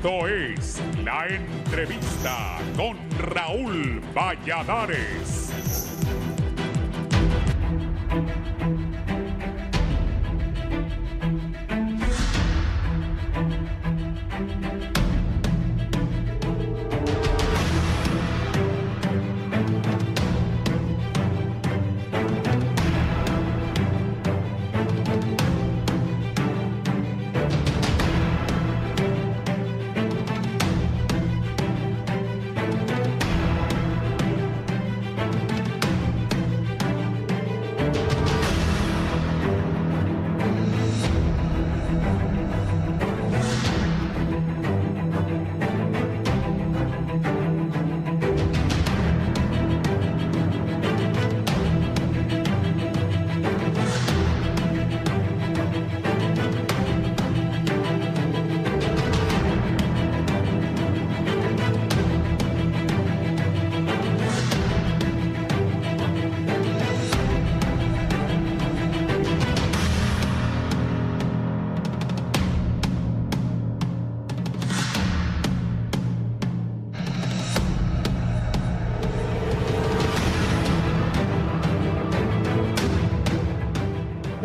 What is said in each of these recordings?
Esto es La Entrevista con Raúl Valladares.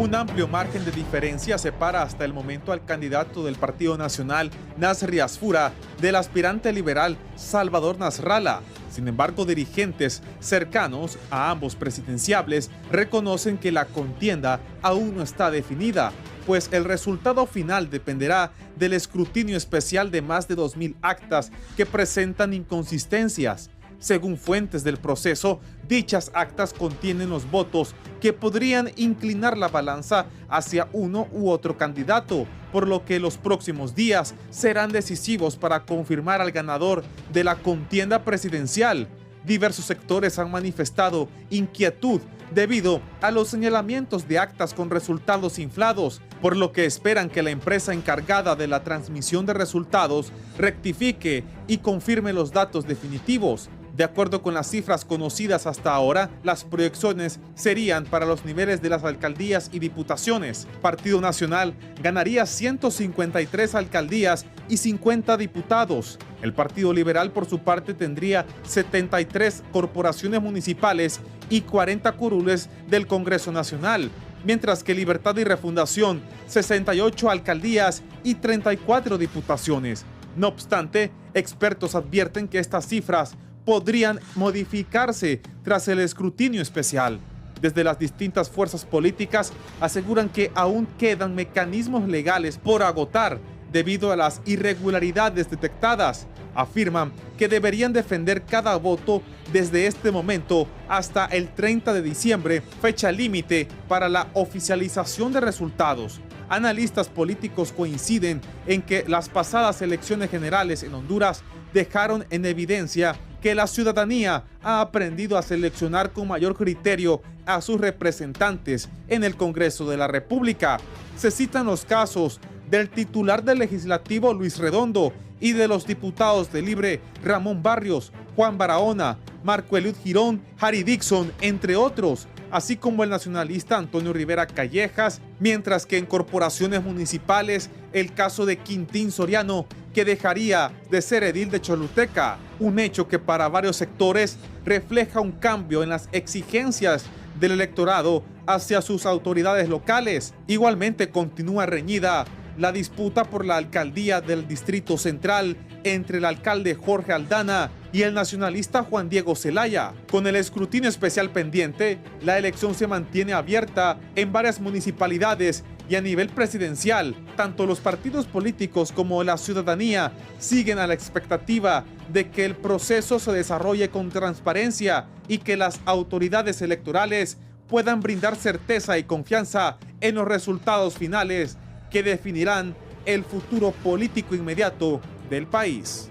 Un amplio margen de diferencia separa hasta el momento al candidato del Partido Nacional, Nasri Asfura, del aspirante liberal Salvador Nasrallah. Sin embargo, dirigentes cercanos a ambos presidenciables reconocen que la contienda aún no está definida, pues el resultado final dependerá del escrutinio especial de más de 2.000 actas que presentan inconsistencias. Según fuentes del proceso, dichas actas contienen los votos que podrían inclinar la balanza hacia uno u otro candidato, por lo que los próximos días serán decisivos para confirmar al ganador de la contienda presidencial. Diversos sectores han manifestado inquietud debido a los señalamientos de actas con resultados inflados, por lo que esperan que la empresa encargada de la transmisión de resultados rectifique y confirme los datos definitivos. De acuerdo con las cifras conocidas hasta ahora, las proyecciones serían para los niveles de las alcaldías y diputaciones. Partido Nacional ganaría 153 alcaldías y 50 diputados. El Partido Liberal, por su parte, tendría 73 corporaciones municipales y 40 curules del Congreso Nacional, mientras que Libertad y Refundación, 68 alcaldías y 34 diputaciones. No obstante, expertos advierten que estas cifras podrían modificarse tras el escrutinio especial. Desde las distintas fuerzas políticas aseguran que aún quedan mecanismos legales por agotar debido a las irregularidades detectadas. Afirman que deberían defender cada voto desde este momento hasta el 30 de diciembre, fecha límite para la oficialización de resultados. Analistas políticos coinciden en que las pasadas elecciones generales en Honduras dejaron en evidencia que la ciudadanía ha aprendido a seleccionar con mayor criterio a sus representantes en el Congreso de la República. Se citan los casos del titular del Legislativo Luis Redondo y de los diputados de Libre Ramón Barrios, Juan Barahona, Marco Eliud Girón, Harry Dixon, entre otros, así como el nacionalista Antonio Rivera Callejas, mientras que en corporaciones municipales el caso de Quintín Soriano, que dejaría de ser edil de Choluteca, un hecho que para varios sectores refleja un cambio en las exigencias del electorado hacia sus autoridades locales. Igualmente continúa reñida la disputa por la alcaldía del Distrito Central entre el alcalde Jorge Aldana y el nacionalista Juan Diego Zelaya. Con el escrutinio especial pendiente, la elección se mantiene abierta en varias municipalidades y a nivel presidencial. Tanto los partidos políticos como la ciudadanía siguen a la expectativa de que el proceso se desarrolle con transparencia y que las autoridades electorales puedan brindar certeza y confianza en los resultados finales que definirán el futuro político inmediato del país.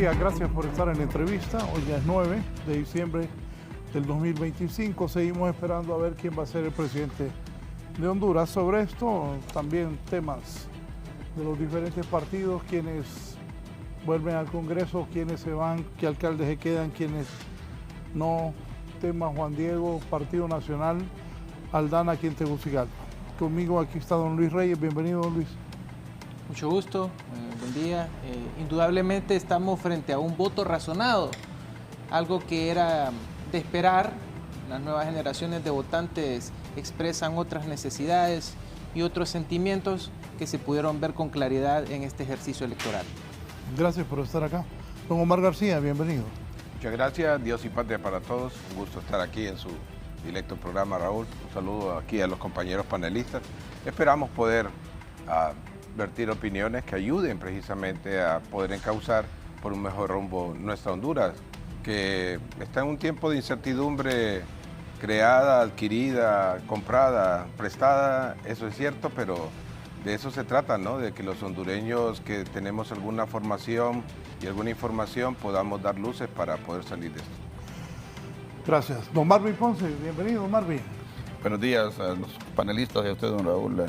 días, gracias por estar en la entrevista. Hoy ya es 9 de diciembre del 2025. Seguimos esperando a ver quién va a ser el presidente de Honduras. Sobre esto, también temas de los diferentes partidos, quienes vuelven al Congreso, quienes se van, qué alcaldes se quedan, quienes no. Tema Juan Diego, Partido Nacional, Aldana, aquí en Tegucigalpa. Conmigo aquí está don Luis Reyes. Bienvenido, don Luis. Mucho gusto, buen día. Indudablemente estamos frente a un voto razonado, algo que era de esperar. Las nuevas generaciones de votantes expresan otras necesidades y otros sentimientos que se pudieron ver con claridad en este ejercicio electoral. Gracias por estar acá. Don Omar García, bienvenido. Muchas gracias, Dios y patria para todos. Un gusto estar aquí en su directo programa, Raúl. Un saludo aquí a los compañeros panelistas. Esperamos poder vertir opiniones que ayuden precisamente a poder encauzar por un mejor rumbo nuestra Honduras, que está en un tiempo de incertidumbre creada, adquirida, comprada, prestada, eso es cierto, pero de eso se trata, ¿no? De que los hondureños que tenemos alguna formación y alguna información podamos dar luces para poder salir de esto. Gracias. Don Marvin Ponce, bienvenido, don Marvin. Buenos días a los panelistas y a usted, don Raúl.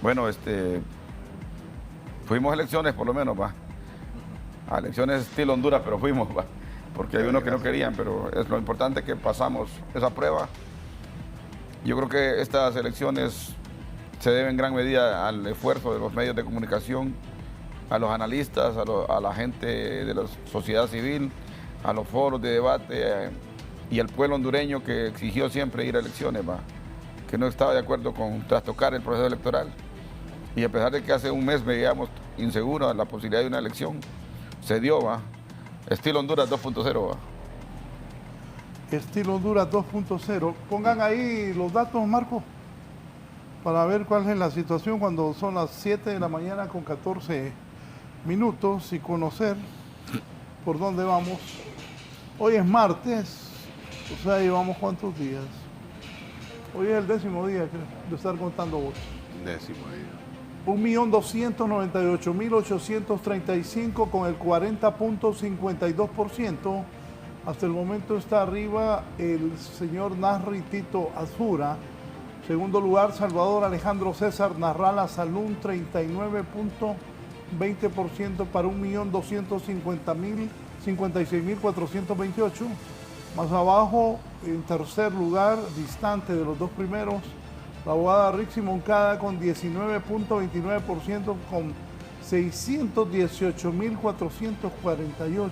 Bueno, fuimos a elecciones por lo menos, va. A elecciones estilo Honduras, pero fuimos, va. Porque hay unos que no querían, pero es lo importante que pasamos esa prueba. Yo creo que estas elecciones se deben en gran medida al esfuerzo de los medios de comunicación, a los analistas, a la gente de la sociedad civil, a los foros de debate y al pueblo hondureño que exigió siempre ir a elecciones, ¿va? Que no estaba de acuerdo con trastocar el proceso electoral. Y a pesar de que hace un mes veíamos insegura la posibilidad de una elección, se dio, ¿va? Estilo Honduras 2.0, ¿va? Estilo Honduras 2.0. Pongan ahí los datos, Marco, para ver cuál es la situación cuando son las 7 de la mañana con 14 minutos y conocer por dónde vamos. Hoy es martes, o sea, llevamos ¿cuántos días? Hoy es el 10º día, creo, de estar contando votos. 10º día. 1.298.835 con el 40.52%. Hasta el momento está arriba el señor Nasri Tito Azura. Segundo lugar, Salvador Alejandro César Narrala Salún, 39.20% para 1.256.428. Más abajo, en tercer lugar, distante de los dos primeros, la abogada Rixi Moncada con 19.29% con 618.448.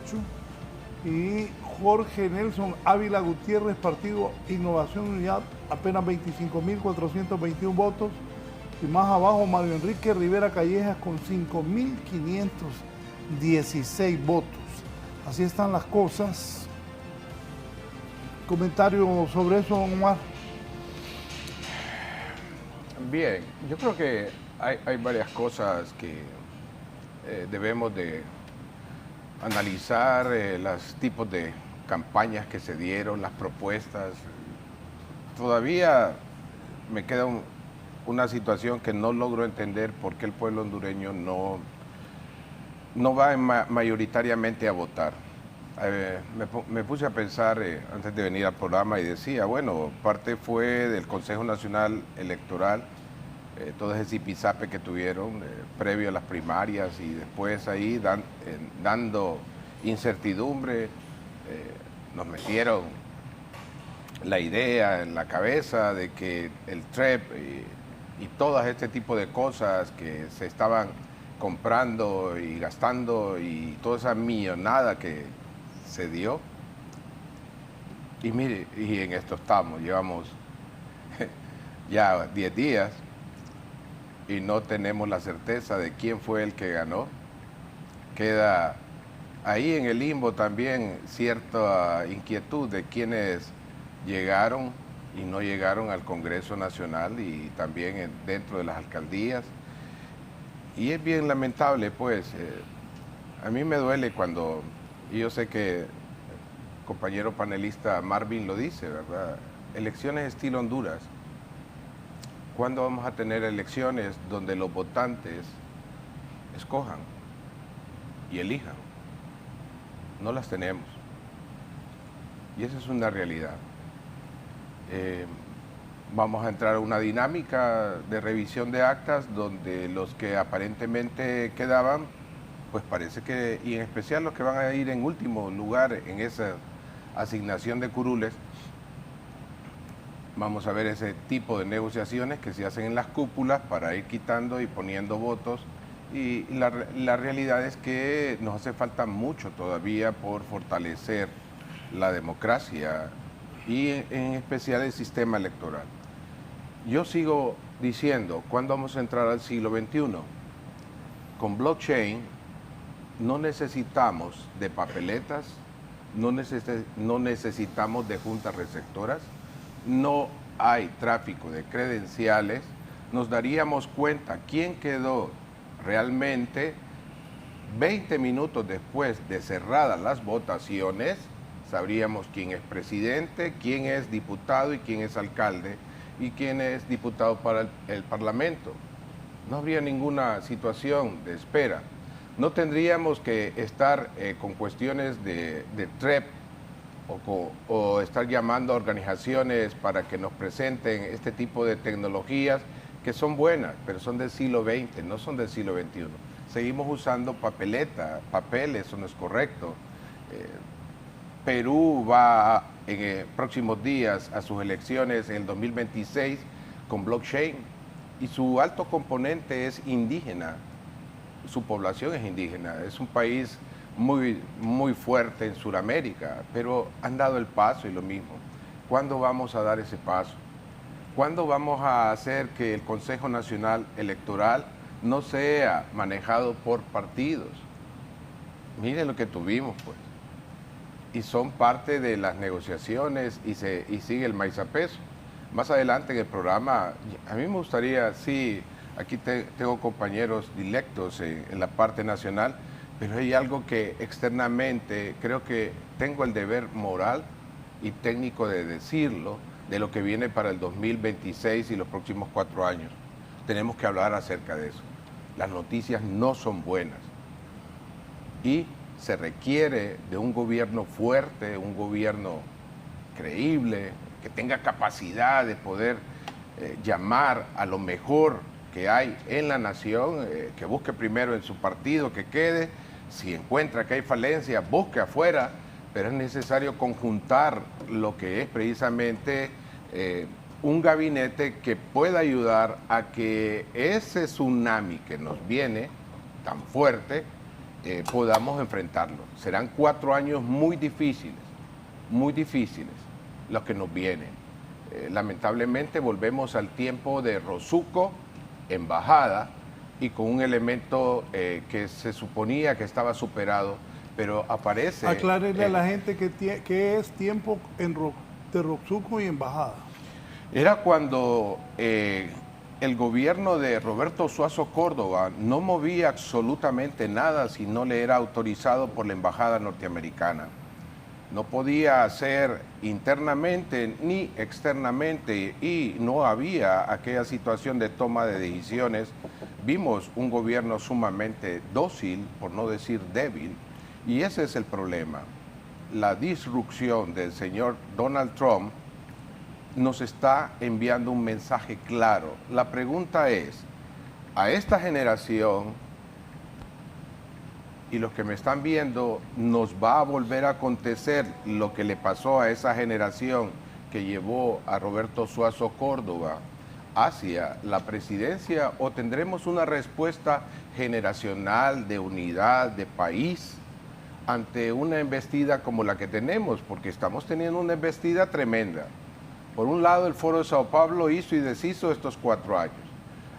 Y Jorge Nelson Ávila Gutiérrez, Partido Innovación Unidad, apenas 25.421 votos. Y más abajo, Mario Enrique Rivera Callejas con 5.516 votos. Así están las cosas. ¿Comentario sobre eso, Omar? Bien, yo creo que hay varias cosas que debemos de analizar, los tipos de campañas que se dieron, las propuestas. Todavía me queda una situación que no logro entender por qué el pueblo hondureño no va mayoritariamente a votar. Me puse a pensar antes de venir al programa y decía, bueno, parte fue del Consejo Nacional Electoral, todo ese zipizape que tuvieron previo a las primarias y después ahí dando incertidumbre, nos metieron la idea en la cabeza de que el TREP y todo este tipo de cosas que se estaban comprando y gastando y toda esa millonada que se dio. Y mire, y en esto estamos, llevamos ya 10 días y no tenemos la certeza de quién fue el que ganó. Queda ahí en el limbo también cierta inquietud de quienes llegaron y no llegaron al Congreso Nacional y también dentro de las alcaldías. Y es bien lamentable, pues, a mí me duele cuando, y yo sé que el compañero panelista Marvin lo dice, ¿verdad? Elecciones estilo Honduras. ¿Cuándo vamos a tener elecciones donde los votantes escojan y elijan? no las tenemos. Y esa es una realidad. Vamos a entrar a una dinámica de revisión de actas donde los que aparentemente quedaban, pues parece que, y en especial los que van a ir en último lugar en esa asignación de curules, vamos a ver ese tipo de negociaciones que se hacen en las cúpulas para ir quitando y poniendo votos. Y la realidad es que nos hace falta mucho todavía por fortalecer la democracia y en especial el sistema electoral. Yo sigo diciendo, ¿cuándo vamos a entrar al siglo XXI? Con blockchain no necesitamos de papeletas, no necesitamos de juntas receptoras, no hay tráfico de credenciales, nos daríamos cuenta quién quedó realmente 20 minutos después de cerradas las votaciones, sabríamos quién es presidente, quién es diputado y quién es alcalde y quién es diputado para el Parlamento. No habría ninguna situación de espera. No tendríamos que estar con cuestiones de TREP o estar llamando a organizaciones para que nos presenten este tipo de tecnologías que son buenas, pero son del siglo XX, no son del siglo XXI. Seguimos usando papel, eso no es correcto. Perú va en próximos días a sus elecciones en el 2026 con blockchain y su alto componente es indígena, su población es indígena, es un país muy fuerte en Sudamérica, pero han dado el paso y lo mismo. ¿Cuándo vamos a dar ese paso? ¿Cuándo vamos a hacer que el Consejo Nacional Electoral no sea manejado por partidos? Miren lo que tuvimos, pues. Y son parte de las negociaciones y sigue el maíz a peso. Más adelante en el programa, a mí me gustaría, sí, aquí tengo compañeros directos en la parte nacional, pero hay algo que externamente creo que tengo el deber moral y técnico de decirlo, de lo que viene para el 2026 y los próximos 4 años. Tenemos que hablar acerca de eso. Las noticias no son buenas. Y se requiere de un gobierno fuerte, un gobierno creíble, que tenga capacidad de poder llamar a lo mejor que hay en la nación, que busque primero en su partido, que quede, si encuentra que hay falencia, busque afuera, pero es necesario conjuntar lo que es precisamente un gabinete que pueda ayudar a que ese tsunami que nos viene tan fuerte, podamos enfrentarlo. Serán 4 años muy difíciles los que nos vienen. Lamentablemente volvemos al tiempo de Rosuco, embajada, y con un elemento que se suponía que estaba superado, pero aparece... Aclárenle a la gente que es tiempo de Rosuco y embajada. Era cuando el gobierno de Roberto Suazo Córdoba no movía absolutamente nada si no le era autorizado por la embajada norteamericana. No podía hacer internamente ni externamente y no había aquella situación de toma de decisiones. Vimos un gobierno sumamente dócil, por no decir débil, y ese es el problema. La disrupción del señor Donald Trump nos está enviando un mensaje claro. La pregunta es, a esta generación y los que me están viendo, ¿nos va a volver a acontecer lo que le pasó a esa generación que llevó a Roberto Suazo Córdoba hacia la presidencia, o tendremos una respuesta generacional de unidad, de país, ante una embestida como la que tenemos? Porque estamos teniendo una embestida tremenda. Por un lado, el Foro de Sao Paulo hizo y deshizo estos 4 años.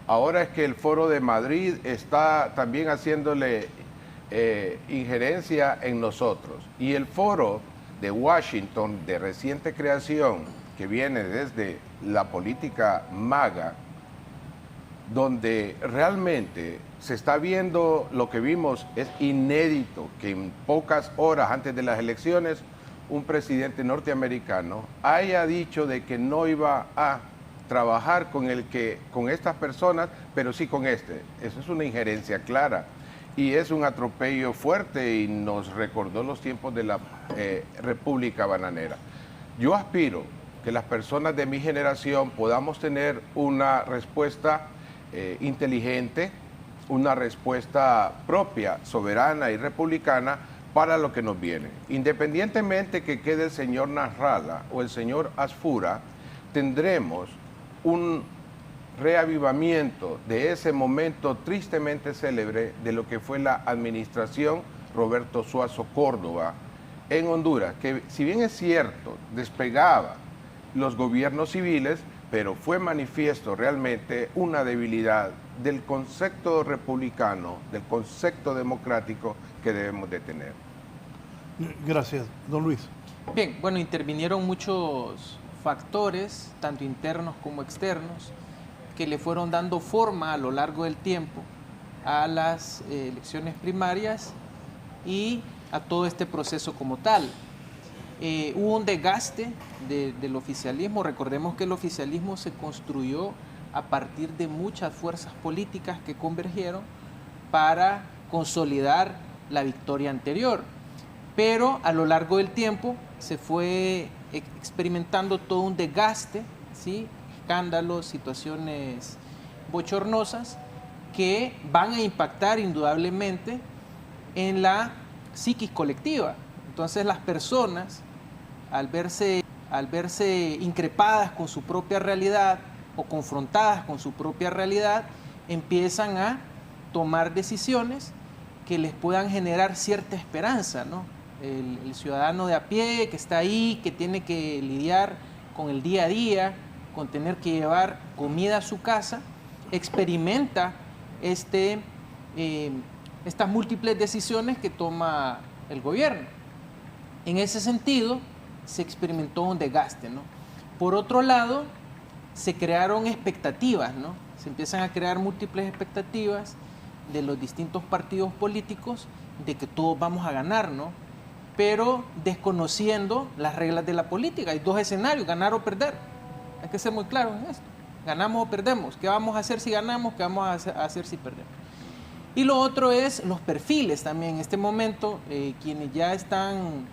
Ahora es que el Foro de Madrid está también haciéndole injerencia en nosotros. Y el Foro de Washington, de reciente creación, que viene desde la política MAGA, donde realmente se está viendo lo que vimos, es inédito que en pocas horas antes de las elecciones un presidente norteamericano haya dicho de que no iba a trabajar con estas personas, pero sí con este. Eso es una injerencia clara. y es un atropello fuerte y nos recordó los tiempos de la República Bananera. Yo aspiro que las personas de mi generación podamos tener una respuesta inteligente, una respuesta propia, soberana y republicana para lo que nos viene. Independientemente que quede el señor Nasrallah o el señor Asfura, tendremos un reavivamiento de ese momento tristemente célebre de lo que fue la administración Roberto Suazo Córdoba en Honduras, que si bien es cierto, despegaba los gobiernos civiles, pero fue manifiesto realmente una debilidad del concepto republicano, del concepto democrático que debemos de tener. Gracias, don Luis. Bien, bueno, intervinieron muchos factores, tanto internos como externos, que le fueron dando forma a lo largo del tiempo a las elecciones primarias y a todo este proceso como tal. Hubo un desgaste del oficialismo. Recordemos que el oficialismo se construyó a partir de muchas fuerzas políticas que convergieron para consolidar la victoria anterior. Pero a lo largo del tiempo se fue experimentando todo un desgaste, ¿sí? Escándalos, situaciones bochornosas que van a impactar indudablemente en la psiquis colectiva. Entonces las personas, al verse increpadas con su propia realidad o confrontadas con su propia realidad, empiezan a tomar decisiones que les puedan generar cierta esperanza, ¿no? El ciudadano de a pie que está ahí, que tiene que lidiar con el día a día, con tener que llevar comida a su casa, experimenta estas múltiples decisiones que toma el gobierno. En ese sentido, se experimentó un desgaste, ¿no? Por otro lado, se crearon expectativas, ¿no? Se empiezan a crear múltiples expectativas de los distintos partidos políticos de que todos vamos a ganar, ¿no? Pero desconociendo las reglas de la política. Hay dos escenarios, ganar o perder. Hay que ser muy claros en esto. Ganamos o perdemos. ¿Qué vamos a hacer si ganamos? ¿Qué vamos a hacer si perdemos? Y lo otro es los perfiles también. En este momento, quienes ya están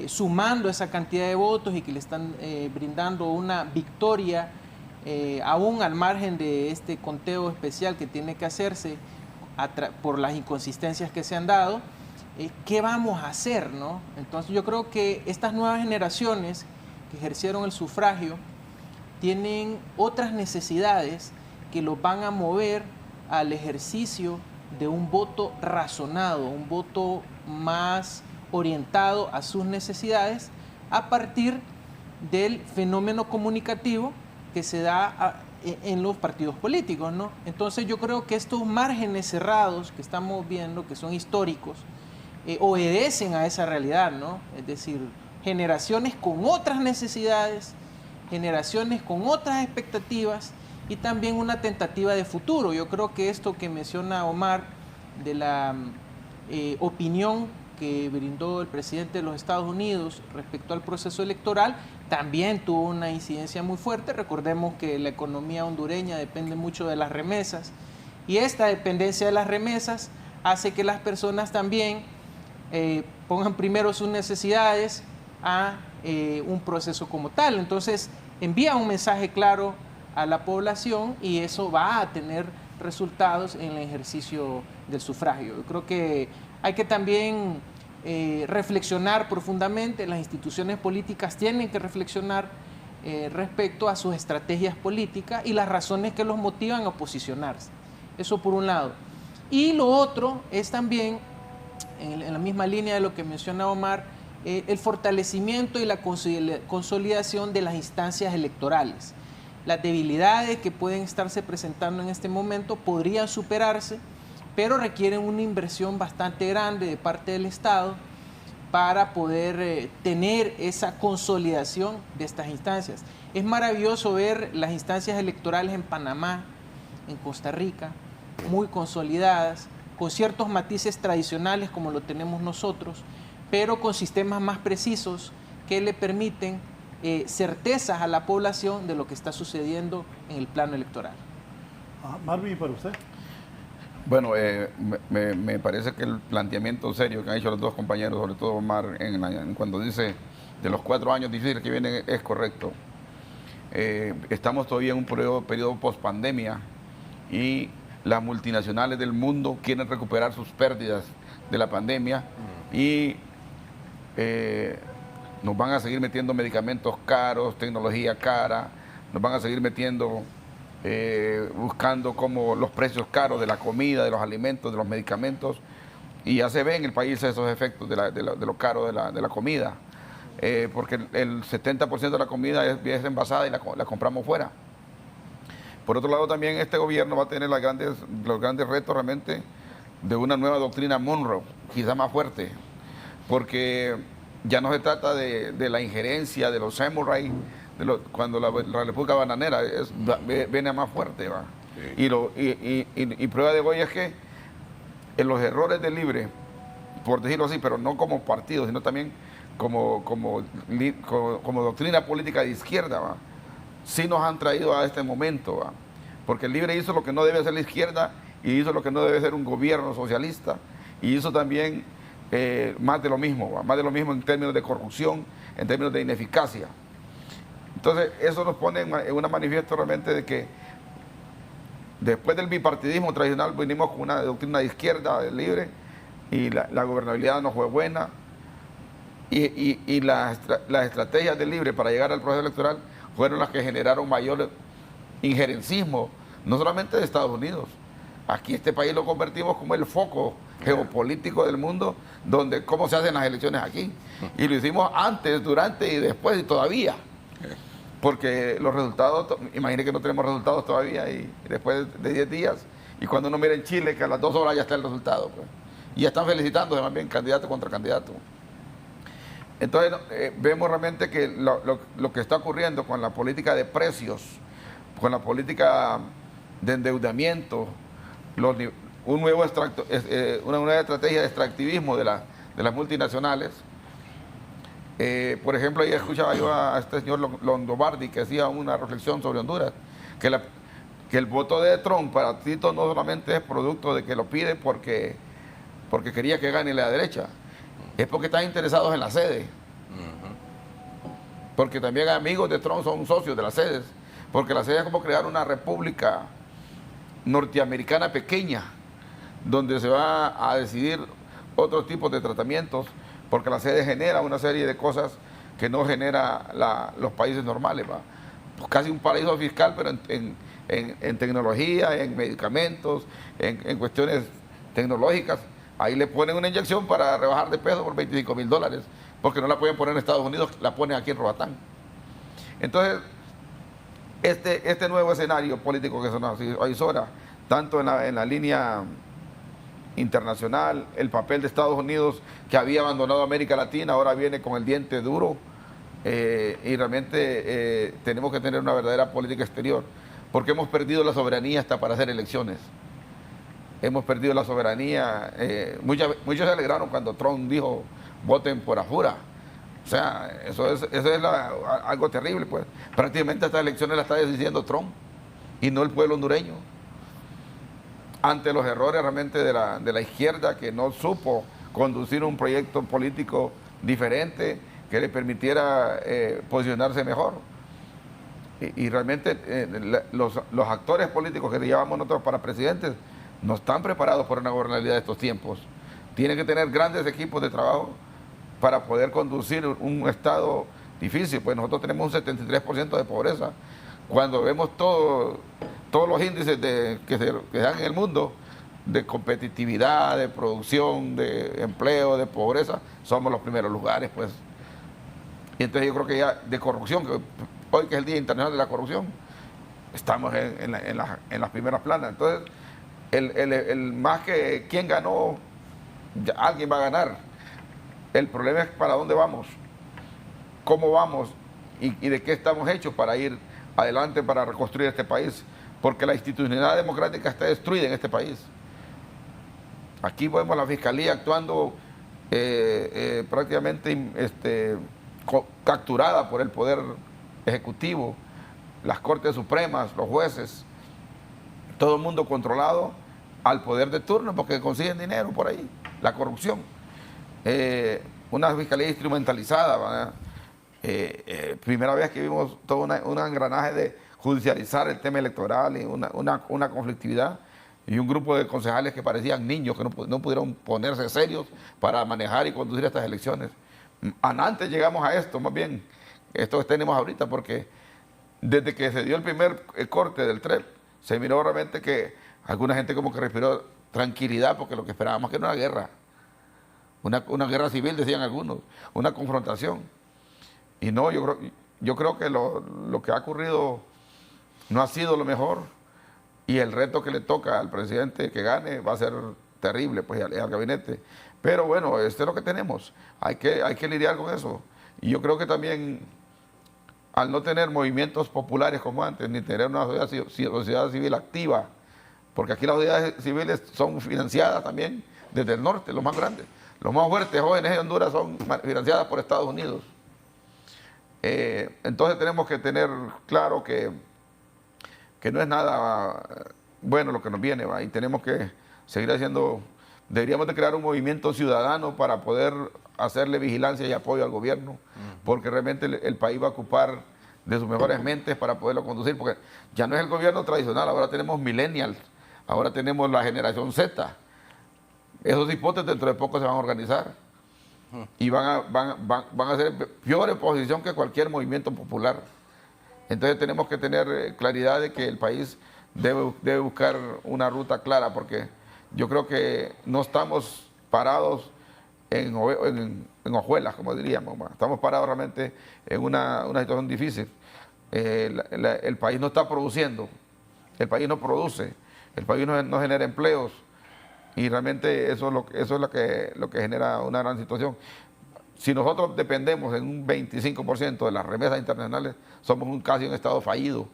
sumando esa cantidad de votos y que le están brindando una victoria, aún al margen de este conteo especial que tiene que hacerse por las inconsistencias que se han dado, ¿qué vamos a hacer, no? Entonces yo creo que estas nuevas generaciones que ejercieron el sufragio tienen otras necesidades que los van a mover al ejercicio de un voto razonado, un voto más orientado a sus necesidades a partir del fenómeno comunicativo que se da en los partidos políticos, ¿no? Entonces yo creo que estos márgenes cerrados que estamos viendo, que son históricos, obedecen a esa realidad, ¿no? Es decir, generaciones con otras necesidades, generaciones con otras expectativas y también una tentativa de futuro. Yo creo que esto que menciona Omar de la opinión que brindó el presidente de los Estados Unidos respecto al proceso electoral también tuvo una incidencia muy fuerte. Recordemos que la economía hondureña depende mucho de las remesas y esta dependencia de las remesas hace que las personas también pongan primero sus necesidades a un proceso como tal. Entonces envía un mensaje claro a la población y eso va a tener resultados en el ejercicio del sufragio. Yo creo que hay que también reflexionar profundamente, las instituciones políticas tienen que reflexionar respecto a sus estrategias políticas y las razones que los motivan a posicionarse. Eso por un lado. Y lo otro es también, en la misma línea de lo que menciona Omar, el fortalecimiento y la consolidación de las instancias electorales. Las debilidades que pueden estarse presentando en este momento podrían superarse, pero requieren una inversión bastante grande de parte del Estado para poder tener esa consolidación de estas instancias. Es maravilloso ver las instancias electorales en Panamá, en Costa Rica, muy consolidadas, con ciertos matices tradicionales como lo tenemos nosotros, pero con sistemas más precisos que le permiten certezas a la población de lo que está sucediendo en el plano electoral. Marvin, ¿para usted? Bueno, me parece que el planteamiento serio que han hecho los dos compañeros, sobre todo Omar, cuando dice de los 4 años difíciles que vienen, es correcto. Estamos todavía en un periodo post-pandemia y las multinacionales del mundo quieren recuperar sus pérdidas de la pandemia y nos van a seguir metiendo medicamentos caros, tecnología cara, nos van a seguir metiendo, buscando como los precios caros de la comida, de los alimentos, de los medicamentos, y ya se ve en el país esos efectos de lo caro de la comida, porque el 70% de la comida es envasada y la compramos fuera. Por otro lado, también este gobierno va a tener los grandes retos realmente de una nueva doctrina Monroe, quizá más fuerte, porque ya no se trata de la injerencia de los samuráis, cuando la República Bananera viene a más fuerte. ¿Va? Sí. Y prueba de hoy es que en los errores del Libre, por decirlo así, pero no como partido, sino también como doctrina política de izquierda, ¿va? Sí nos han traído a este momento, ¿va? Porque el Libre hizo lo que no debe hacer la izquierda y hizo lo que no debe ser un gobierno socialista y hizo también más de lo mismo, ¿va? Más de lo mismo en términos de corrupción, en términos de ineficacia. Entonces eso nos pone en una manifiesto realmente de que después del bipartidismo tradicional vinimos con una doctrina de izquierda, de Libre, y la gobernabilidad no fue buena y las estrategias del Libre para llegar al proceso electoral fueron las que generaron mayor injerencismo, no solamente de Estados Unidos. Aquí este país lo convertimos como el foco geopolítico del mundo, donde cómo se hacen las elecciones aquí. Y lo hicimos antes, durante y después y todavía. Porque los resultados, imagínense que no tenemos resultados todavía y después de 10 días. Y cuando uno mira en Chile que a las 2 horas ya está el resultado. Pues. Y ya están felicitando más bien candidato contra candidato. Entonces vemos realmente que lo que está ocurriendo con la política de precios, con la política de endeudamiento, una nueva estrategia de extractivismo de las multinacionales. Por ejemplo, ahí escuchaba yo a este señor Londobardi que hacía una reflexión sobre Honduras, que el voto de Trump para Tito no solamente es producto de que lo pide porque quería que gane la derecha, es porque están interesados en la sede. Porque también amigos de Trump son socios de las sedes, porque la sede es como crear una república norteamericana pequeña, donde se va a decidir otros tipos de tratamientos, porque la sede genera una serie de cosas que no genera los países normales. ¿Va? Pues casi un paraíso fiscal, pero en tecnología, en medicamentos, en cuestiones tecnológicas. Ahí le ponen una inyección para rebajar de peso por $25,000, porque no la pueden poner en Estados Unidos, la ponen aquí en Roatán. Entonces, este nuevo escenario político que se nos avisora, tanto en la línea internacional, el papel de Estados Unidos que había abandonado América Latina, ahora viene con el diente duro, y realmente tenemos que tener una verdadera política exterior, porque hemos perdido la soberanía hasta para hacer elecciones. Hemos perdido la soberanía. Muchos se alegraron cuando Trump dijo voten por afuera. O sea, eso es algo terrible, pues. Prácticamente estas elecciones las está decidiendo Trump y no el pueblo hondureño. Ante los errores realmente de la izquierda, que no supo conducir un proyecto político diferente que le permitiera posicionarse mejor. Y realmente los actores políticos que llevamos nosotros para presidentes no están preparados para una gobernabilidad de estos tiempos. Tienen que tener grandes equipos de trabajo para poder conducir un estado difícil. Pues nosotros tenemos un 73% de pobreza. Cuando vemos todos los índices que se dan en el mundo, de competitividad, de producción, de empleo, de pobreza, somos los primeros lugares, pues. Y entonces yo creo que ya de corrupción, que hoy que es el Día Internacional de la Corrupción, estamos en las primeras planas. Entonces, el más que quién ganó, alguien va a ganar. El problema es para dónde vamos, cómo vamos y de qué estamos hechos para ir adelante, para reconstruir este país, porque la institucionalidad democrática está destruida en este país. Aquí vemos la Fiscalía actuando prácticamente capturada por el Poder Ejecutivo, las Cortes Supremas, los jueces, todo el mundo controlado al poder de turno porque consiguen dinero por ahí, la corrupción. Una fiscalía instrumentalizada, ¿verdad? Primera vez que vimos todo un engranaje de judicializar el tema electoral y una conflictividad y un grupo de concejales que parecían niños que no pudieron ponerse serios para manejar y conducir estas elecciones. Antes llegamos a esto, más bien, esto que tenemos ahorita, porque desde que se dio el primer corte del TREP, se miró realmente que alguna gente como que respiró tranquilidad, porque lo que esperábamos que era una guerra. Una guerra civil, decían algunos, una confrontación. Y no, yo creo que lo que ha ocurrido no ha sido lo mejor, y el reto que le toca al presidente que gane va a ser terrible, pues, al gabinete. Pero bueno, este es lo que tenemos, hay que lidiar con eso. Y yo creo que también, al no tener movimientos populares como antes, ni tener una sociedad civil activa, porque aquí las sociedades civiles son financiadas también desde el norte, los más grandes. Los más fuertes jóvenes de Honduras son financiadas por Estados Unidos. Entonces tenemos que tener claro que no es nada bueno lo que nos viene, ¿va? Y tenemos que seguir haciendo, deberíamos de crear un movimiento ciudadano para poder hacerle vigilancia y apoyo al gobierno, porque realmente el país va a ocupar de sus mejores mentes para poderlo conducir, porque ya no es el gobierno tradicional, ahora tenemos millennials, ahora tenemos la generación Z. Esos hipotes dentro de poco se van a organizar y van a hacer peor oposición que cualquier movimiento popular. Entonces tenemos que tener claridad de que el país debe buscar una ruta clara, porque yo creo que no estamos parados en hojuelas, como diríamos. Estamos parados realmente en una situación difícil. El país no está produciendo, el país no produce, el país no genera empleos, y realmente eso es lo que genera una gran situación. Si nosotros dependemos en un 25% de las remesas internacionales, somos casi un estado fallido.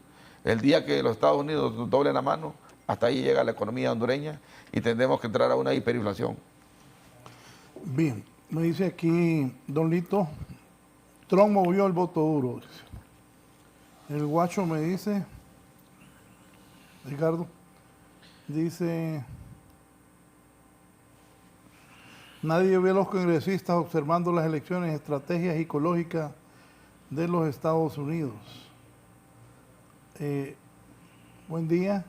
El día que los Estados Unidos nos doblen la mano, hasta ahí llega la economía hondureña y tendremos que entrar a una hiperinflación. Bien, me dice aquí Don Lito, Trump movió el voto duro. El guacho me dice, Ricardo, dice, nadie ve a los congresistas observando las elecciones, estrategias psicológicas de los Estados Unidos. Buen día.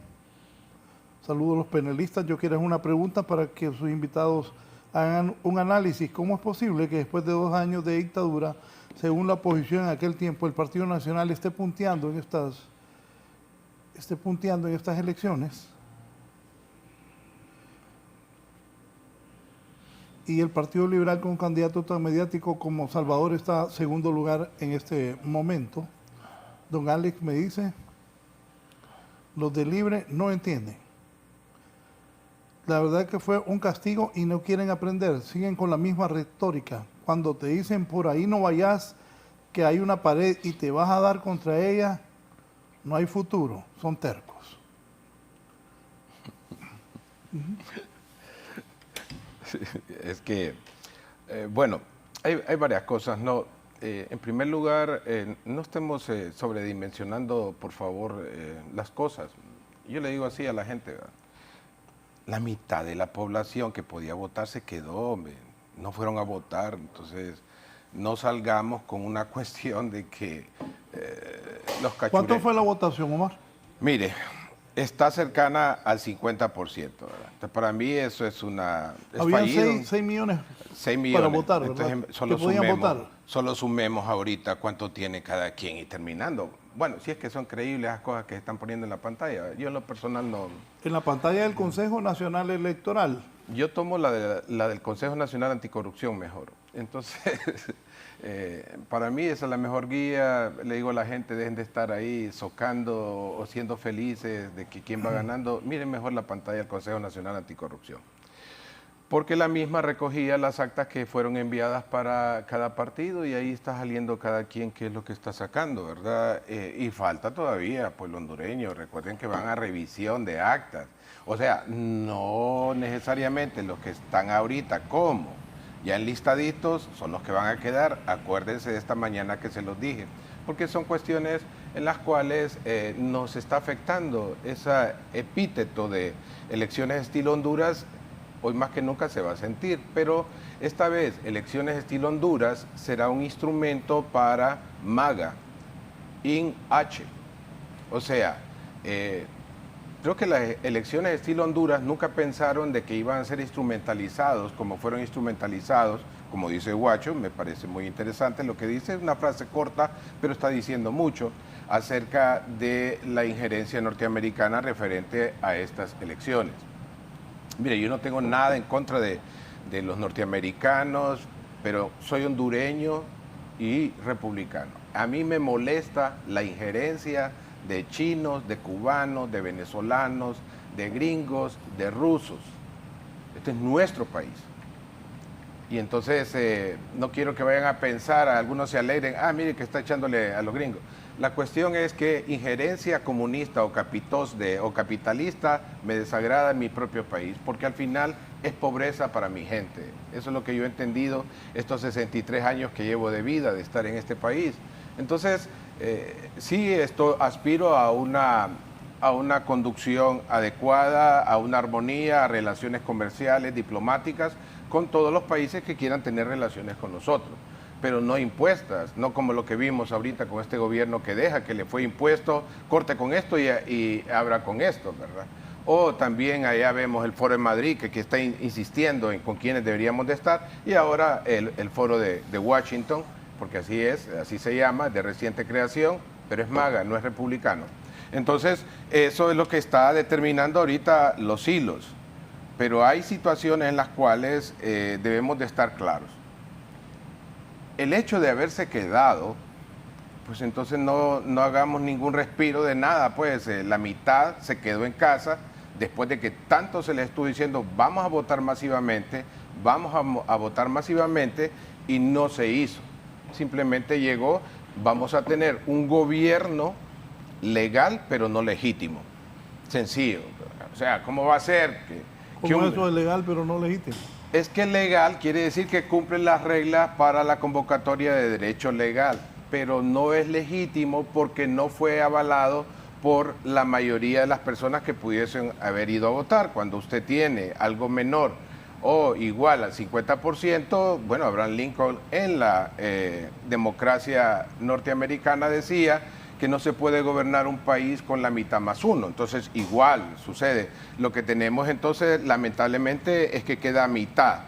Saludos a los panelistas. Yo quiero hacer una pregunta para que sus invitados hagan un análisis. ¿Cómo es posible que después de 2 años de dictadura, según la oposición en aquel tiempo, el Partido Nacional esté punteando en estas elecciones? Y el Partido Liberal, con un candidato tan mediático como Salvador, está en segundo lugar en este momento. Don Alex me dice, los de Libre no entienden. La verdad que fue un castigo y no quieren aprender, siguen con la misma retórica. Cuando te dicen por ahí no vayas, que hay una pared y te vas a dar contra ella, no hay futuro, son tercos. Es que, bueno, hay varias cosas, ¿no? En primer lugar, no estemos sobredimensionando, por favor, las cosas. Yo le digo así a la gente, ¿verdad? La mitad de la población que podía votar se quedó, hombre, no fueron a votar, entonces no salgamos con una cuestión de que los cachureros... ¿Cuánto fue la votación, Omar? Mire, está cercana al 50%, ¿verdad? Entonces, para mí eso es Habían 6 millones, 6 millones para votar, ¿verdad? Entonces, solo sumemos ahorita cuánto tiene cada quien y terminando. Bueno, si es que son creíbles las cosas que se están poniendo en la pantalla. Yo en lo personal no... En la pantalla del Consejo Nacional Electoral. Yo tomo la del Consejo Nacional Anticorrupción mejor. Entonces, para mí esa es la mejor guía. Le digo a la gente, dejen de estar ahí socando o siendo felices de que quién va ganando. Miren mejor la pantalla del Consejo Nacional Anticorrupción. Porque la misma recogía las actas que fueron enviadas para cada partido y ahí está saliendo cada quien qué es lo que está sacando, ¿verdad? Y falta todavía, pueblo hondureño, recuerden que van a revisión de actas. O sea, no necesariamente los que están ahorita como Ya enlistaditos son los que van a quedar. Acuérdense de esta mañana que se los dije, porque son cuestiones en las cuales nos está afectando ese epíteto de elecciones estilo Honduras. Hoy más que nunca se va a sentir, pero esta vez elecciones estilo Honduras será un instrumento para MAGA, IN-H. O sea, creo que las elecciones estilo Honduras nunca pensaron de que iban a ser instrumentalizados como fueron instrumentalizados, como dice Guacho. Me parece muy interesante lo que dice, es una frase corta, pero está diciendo mucho acerca de la injerencia norteamericana referente a estas elecciones. Mire, yo no tengo nada en contra de los norteamericanos, pero soy hondureño y republicano. A mí me molesta la injerencia de chinos, de cubanos, de venezolanos, de gringos, de rusos. Este es nuestro país. Y entonces no quiero que vayan a pensar, algunos se alegren, mire que está echándole a los gringos. La cuestión es que injerencia comunista o capitalista me desagrada en mi propio país, porque al final es pobreza para mi gente. Eso es lo que yo he entendido estos 63 años que llevo de vida, de estar en este país. Entonces, sí, aspiro a una conducción adecuada, a una armonía, a relaciones comerciales, diplomáticas, con todos los países que quieran tener relaciones con nosotros, pero no impuestas, no como lo que vimos ahorita con este gobierno que deja, que le fue impuesto, corte con esto y abra con esto, ¿verdad? O también allá vemos el foro en Madrid, que está insistiendo en con quiénes deberíamos de estar, y ahora el foro de Washington, porque así se llama, de reciente creación, pero es MAGA, no es republicano. Entonces, eso es lo que está determinando ahorita los hilos, pero hay situaciones en las cuales debemos de estar claros. El hecho de haberse quedado, pues entonces no hagamos ningún respiro de nada, pues la mitad se quedó en casa después de que tanto se les estuvo diciendo vamos a votar masivamente y no se hizo. Simplemente llegó, vamos a tener un gobierno legal pero no legítimo. Sencillo. O sea, ¿cómo va a ser? ¿Cómo eso es legal pero no legítimo? Es que legal quiere decir que cumplen las reglas para la convocatoria de derecho legal, pero no es legítimo porque no fue avalado por la mayoría de las personas que pudiesen haber ido a votar. Cuando usted tiene algo menor o igual al 50%, bueno, Abraham Lincoln en la democracia norteamericana decía que no se puede gobernar un país con la mitad más uno. Entonces, igual sucede. Lo que tenemos entonces, lamentablemente, es que queda a mitad.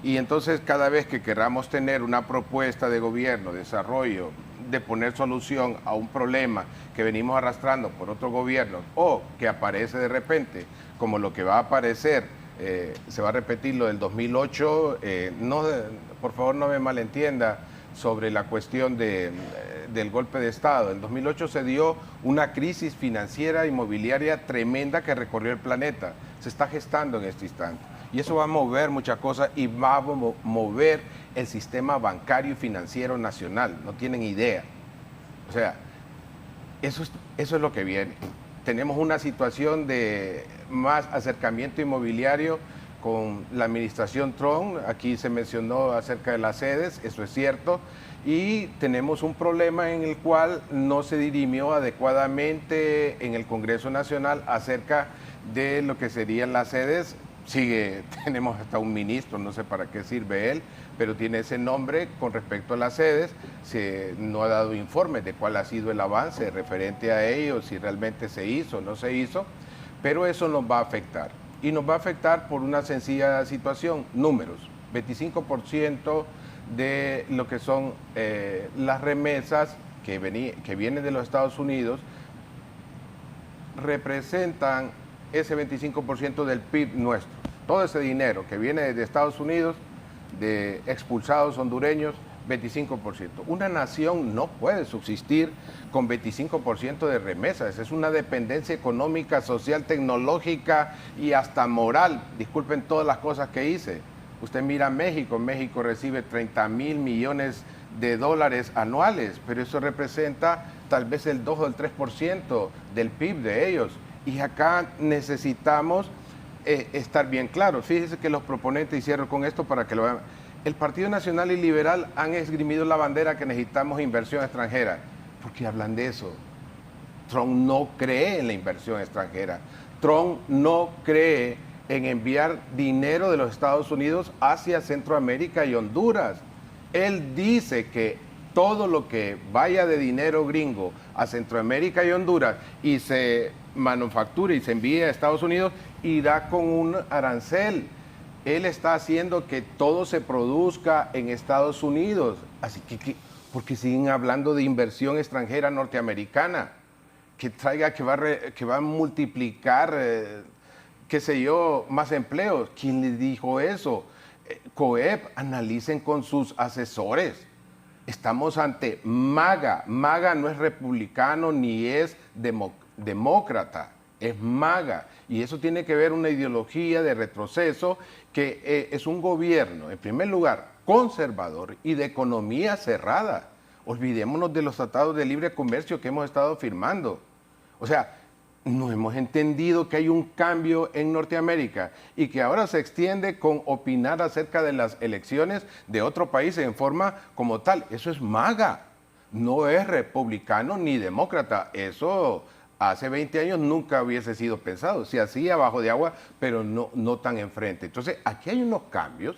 Y entonces, cada vez que queramos tener una propuesta de gobierno, desarrollo, de poner solución a un problema que venimos arrastrando por otro gobierno, o que aparece de repente, como lo que va a aparecer, se va a repetir lo del 2008, por favor no me malentienda, sobre la cuestión del golpe de Estado. En 2008 se dio una crisis financiera inmobiliaria tremenda que recorrió el planeta. Se está gestando en este instante. Y eso va a mover muchas cosas y va a mover el sistema bancario y financiero nacional. No tienen idea. O sea, eso es lo que viene. Tenemos una situación de más acercamiento inmobiliario con la administración Trump. Aquí se mencionó acerca de las sedes, eso es cierto, y tenemos un problema en el cual no se dirimió adecuadamente en el Congreso Nacional acerca de lo que serían las sedes. Tenemos hasta un ministro, no sé para qué sirve él, pero tiene ese nombre con respecto a las sedes. No ha dado informes de cuál ha sido el avance referente a ello, si realmente se hizo o no se hizo, pero eso nos va a afectar. Y nos va a afectar por una sencilla situación, números. 25% de lo que son las remesas que vienen de los Estados Unidos representan ese 25% del PIB nuestro. Todo ese dinero que viene de Estados Unidos, de expulsados hondureños, 25%. Una nación no puede subsistir con 25% de remesas. Es una dependencia económica, social, tecnológica y hasta moral. Disculpen todas las cosas que hice. Usted mira México. México recibe 30,000 millones de dólares anuales, pero eso representa tal vez el 2 o el 3% del PIB de ellos. Y acá necesitamos estar bien claros. Fíjense que los proponentes, y cierro con esto para que lo vean, el Partido Nacional y Liberal han esgrimido la bandera que necesitamos inversión extranjera. ¿Por qué hablan de eso? Trump no cree en la inversión extranjera. Trump no cree en enviar dinero de los Estados Unidos hacia Centroamérica y Honduras. Él dice que todo lo que vaya de dinero gringo a Centroamérica y Honduras y se manufacture y se envíe a Estados Unidos, irá con un arancel. Él está haciendo que todo se produzca en Estados Unidos. Así que porque siguen hablando de inversión extranjera norteamericana, que traiga, que va a multiplicar, qué sé yo, más empleos. ¿Quién les dijo eso? COEP, analicen con sus asesores. Estamos ante MAGA. MAGA no es republicano ni es demócrata, es MAGA. Y eso tiene que ver una ideología de retroceso que es un gobierno, en primer lugar, conservador y de economía cerrada. Olvidémonos de los tratados de libre comercio que hemos estado firmando. O sea, no hemos entendido que hay un cambio en Norteamérica y que ahora se extiende con opinar acerca de las elecciones de otro país en forma como tal. Eso es MAGA, no es republicano ni demócrata. Eso hace 20 años nunca hubiese sido pensado. Se hacía bajo de agua, pero no tan enfrente. Entonces, aquí hay unos cambios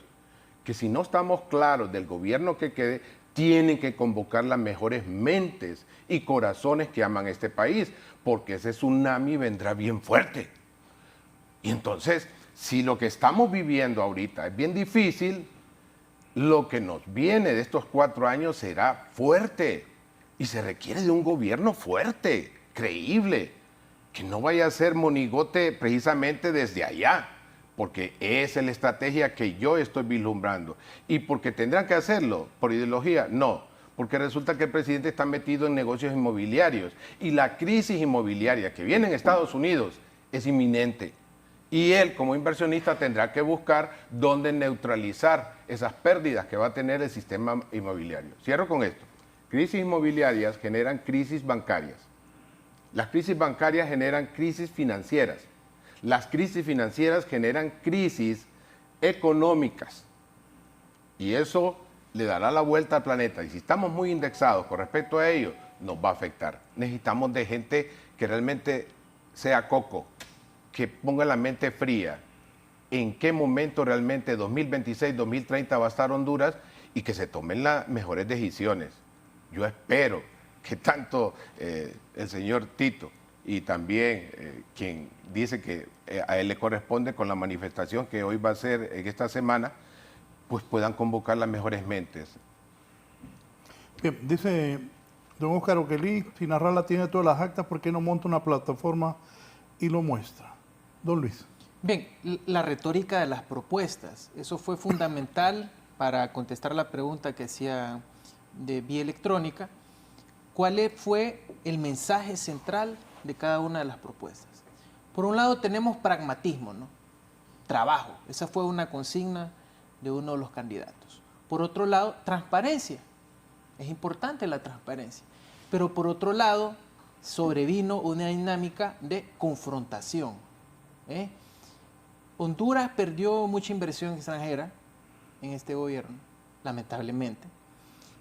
que si no estamos claros del gobierno que quede, tienen que convocar las mejores mentes y corazones que aman este país, porque ese tsunami vendrá bien fuerte. Y entonces, si lo que estamos viviendo ahorita es bien difícil, lo que nos viene de estos 4 años será fuerte. Y se requiere de un gobierno fuerte, creíble, que no vaya a ser monigote precisamente desde allá, porque esa es la estrategia que yo estoy vislumbrando. Y porque tendrán que hacerlo por ideología, no, porque resulta que el presidente está metido en negocios inmobiliarios y la crisis inmobiliaria que viene en Estados Unidos es inminente. Y él, como inversionista, tendrá que buscar dónde neutralizar esas pérdidas que va a tener el sistema inmobiliario. Cierro con esto. Crisis inmobiliarias generan crisis bancarias. Las crisis bancarias generan crisis financieras. Las crisis financieras generan crisis económicas. Y eso le dará la vuelta al planeta. Y si estamos muy indexados con respecto a ello, nos va a afectar. Necesitamos de gente que realmente sea coco, que ponga la mente fría. En qué momento realmente 2026, 2030 va a estar Honduras y que se tomen las mejores decisiones. Yo espero que tanto el señor Tito y también quien dice que a él le corresponde con la manifestación que hoy va a ser en esta semana, pues puedan convocar las mejores mentes. Bien, dice don Óscar Oquelí, si Nasralla tiene todas las actas, ¿por qué no monta una plataforma y lo muestra? Don Luis. Bien, la retórica de las propuestas, eso fue fundamental para contestar la pregunta que hacía de vía electrónica. ¿Cuál fue el mensaje central de cada una de las propuestas? Por un lado tenemos pragmatismo, ¿no? Trabajo, esa fue una consigna de uno de los candidatos. Por otro lado, transparencia, es importante la transparencia, pero por otro lado sobrevino una dinámica de confrontación. Honduras perdió mucha inversión extranjera en este gobierno, lamentablemente,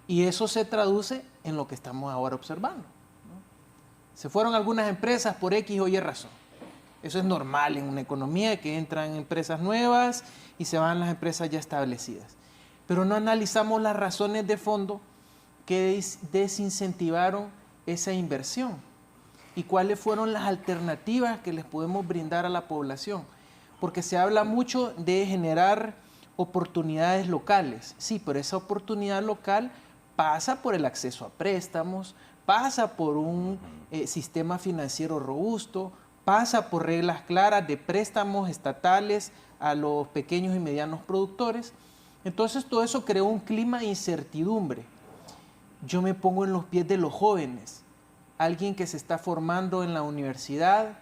y eso se traduce en lo que estamos ahora observando, ¿no? Se fueron algunas empresas por X o Y razón. Eso es normal en una economía, que entran empresas nuevas y se van las empresas ya establecidas. Pero no analizamos las razones de fondo que desincentivaron esa inversión y cuáles fueron las alternativas que les podemos brindar a la población. Porque se habla mucho de generar oportunidades locales. Sí, pero esa oportunidad local pasa por el acceso a préstamos, pasa por un sistema financiero robusto, pasa por reglas claras de préstamos estatales a los pequeños y medianos productores. Entonces todo eso creó un clima de incertidumbre. Yo me pongo en los pies de los jóvenes, alguien que se está formando en la universidad,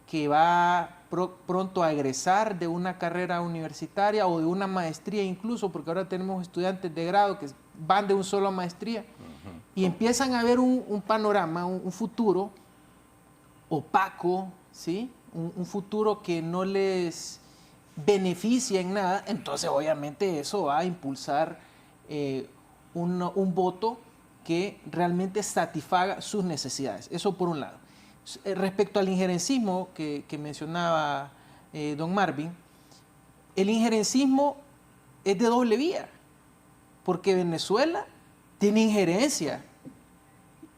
que va pronto a egresar de una carrera universitaria o de una maestría incluso, porque ahora tenemos estudiantes de grado que van de una sola maestría y empiezan a ver un panorama, un futuro opaco, ¿sí? Un futuro que no les beneficia en nada, entonces obviamente eso va a impulsar un voto que realmente satisfaga sus necesidades. Eso por un lado. Respecto al injerencismo que mencionaba don Marvin, el injerencismo es de doble vía, porque Venezuela tiene injerencia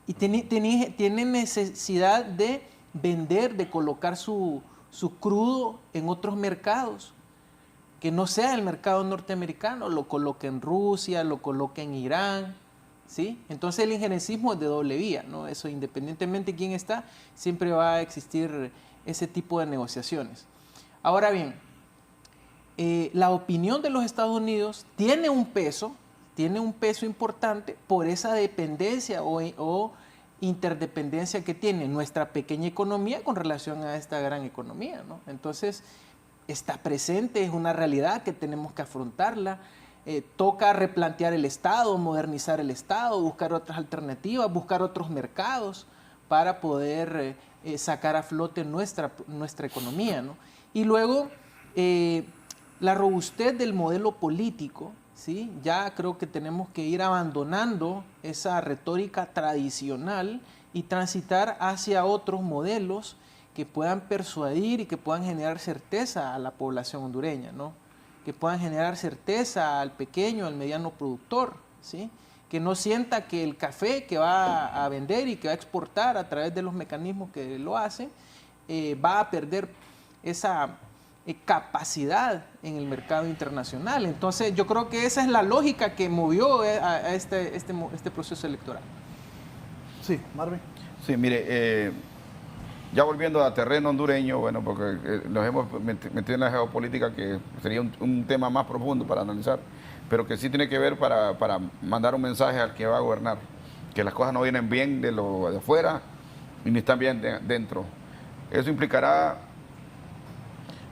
y tiene necesidad de vender, de colocar su crudo en otros mercados, que no sea el mercado norteamericano, lo coloque en Rusia, lo coloque en Irán, ¿sí? Entonces el injerencismo es de doble vía, ¿no? Eso, independientemente de quién está, siempre va a existir ese tipo de negociaciones. Ahora bien, la opinión de los Estados Unidos tiene un peso importante por esa dependencia o interdependencia que tiene nuestra pequeña economía con relación a esta gran economía, ¿no? Entonces, está presente, es una realidad que tenemos que afrontarla. Toca replantear el Estado, modernizar el Estado, buscar otras alternativas, buscar otros mercados para poder sacar a flote nuestra economía, ¿no? Y luego, la robustez del modelo político, ¿sí? Ya creo que tenemos que ir abandonando esa retórica tradicional y transitar hacia otros modelos que puedan persuadir y que puedan generar certeza a la población hondureña, ¿no? Que puedan generar certeza al pequeño, al mediano productor, ¿sí? Que no sienta que el café que va a vender y que va a exportar a través de los mecanismos que lo hacen, va a perder esa capacidad en el mercado internacional. Entonces yo creo que esa es la lógica que movió a este proceso electoral. Sí, Marvin. Sí, mire, ya volviendo a terreno hondureño, bueno, porque nos hemos metido en la geopolítica, que sería un tema más profundo para analizar, pero que sí tiene que ver para mandar un mensaje al que va a gobernar, que las cosas no vienen bien de afuera y ni están bien dentro. Eso implicará,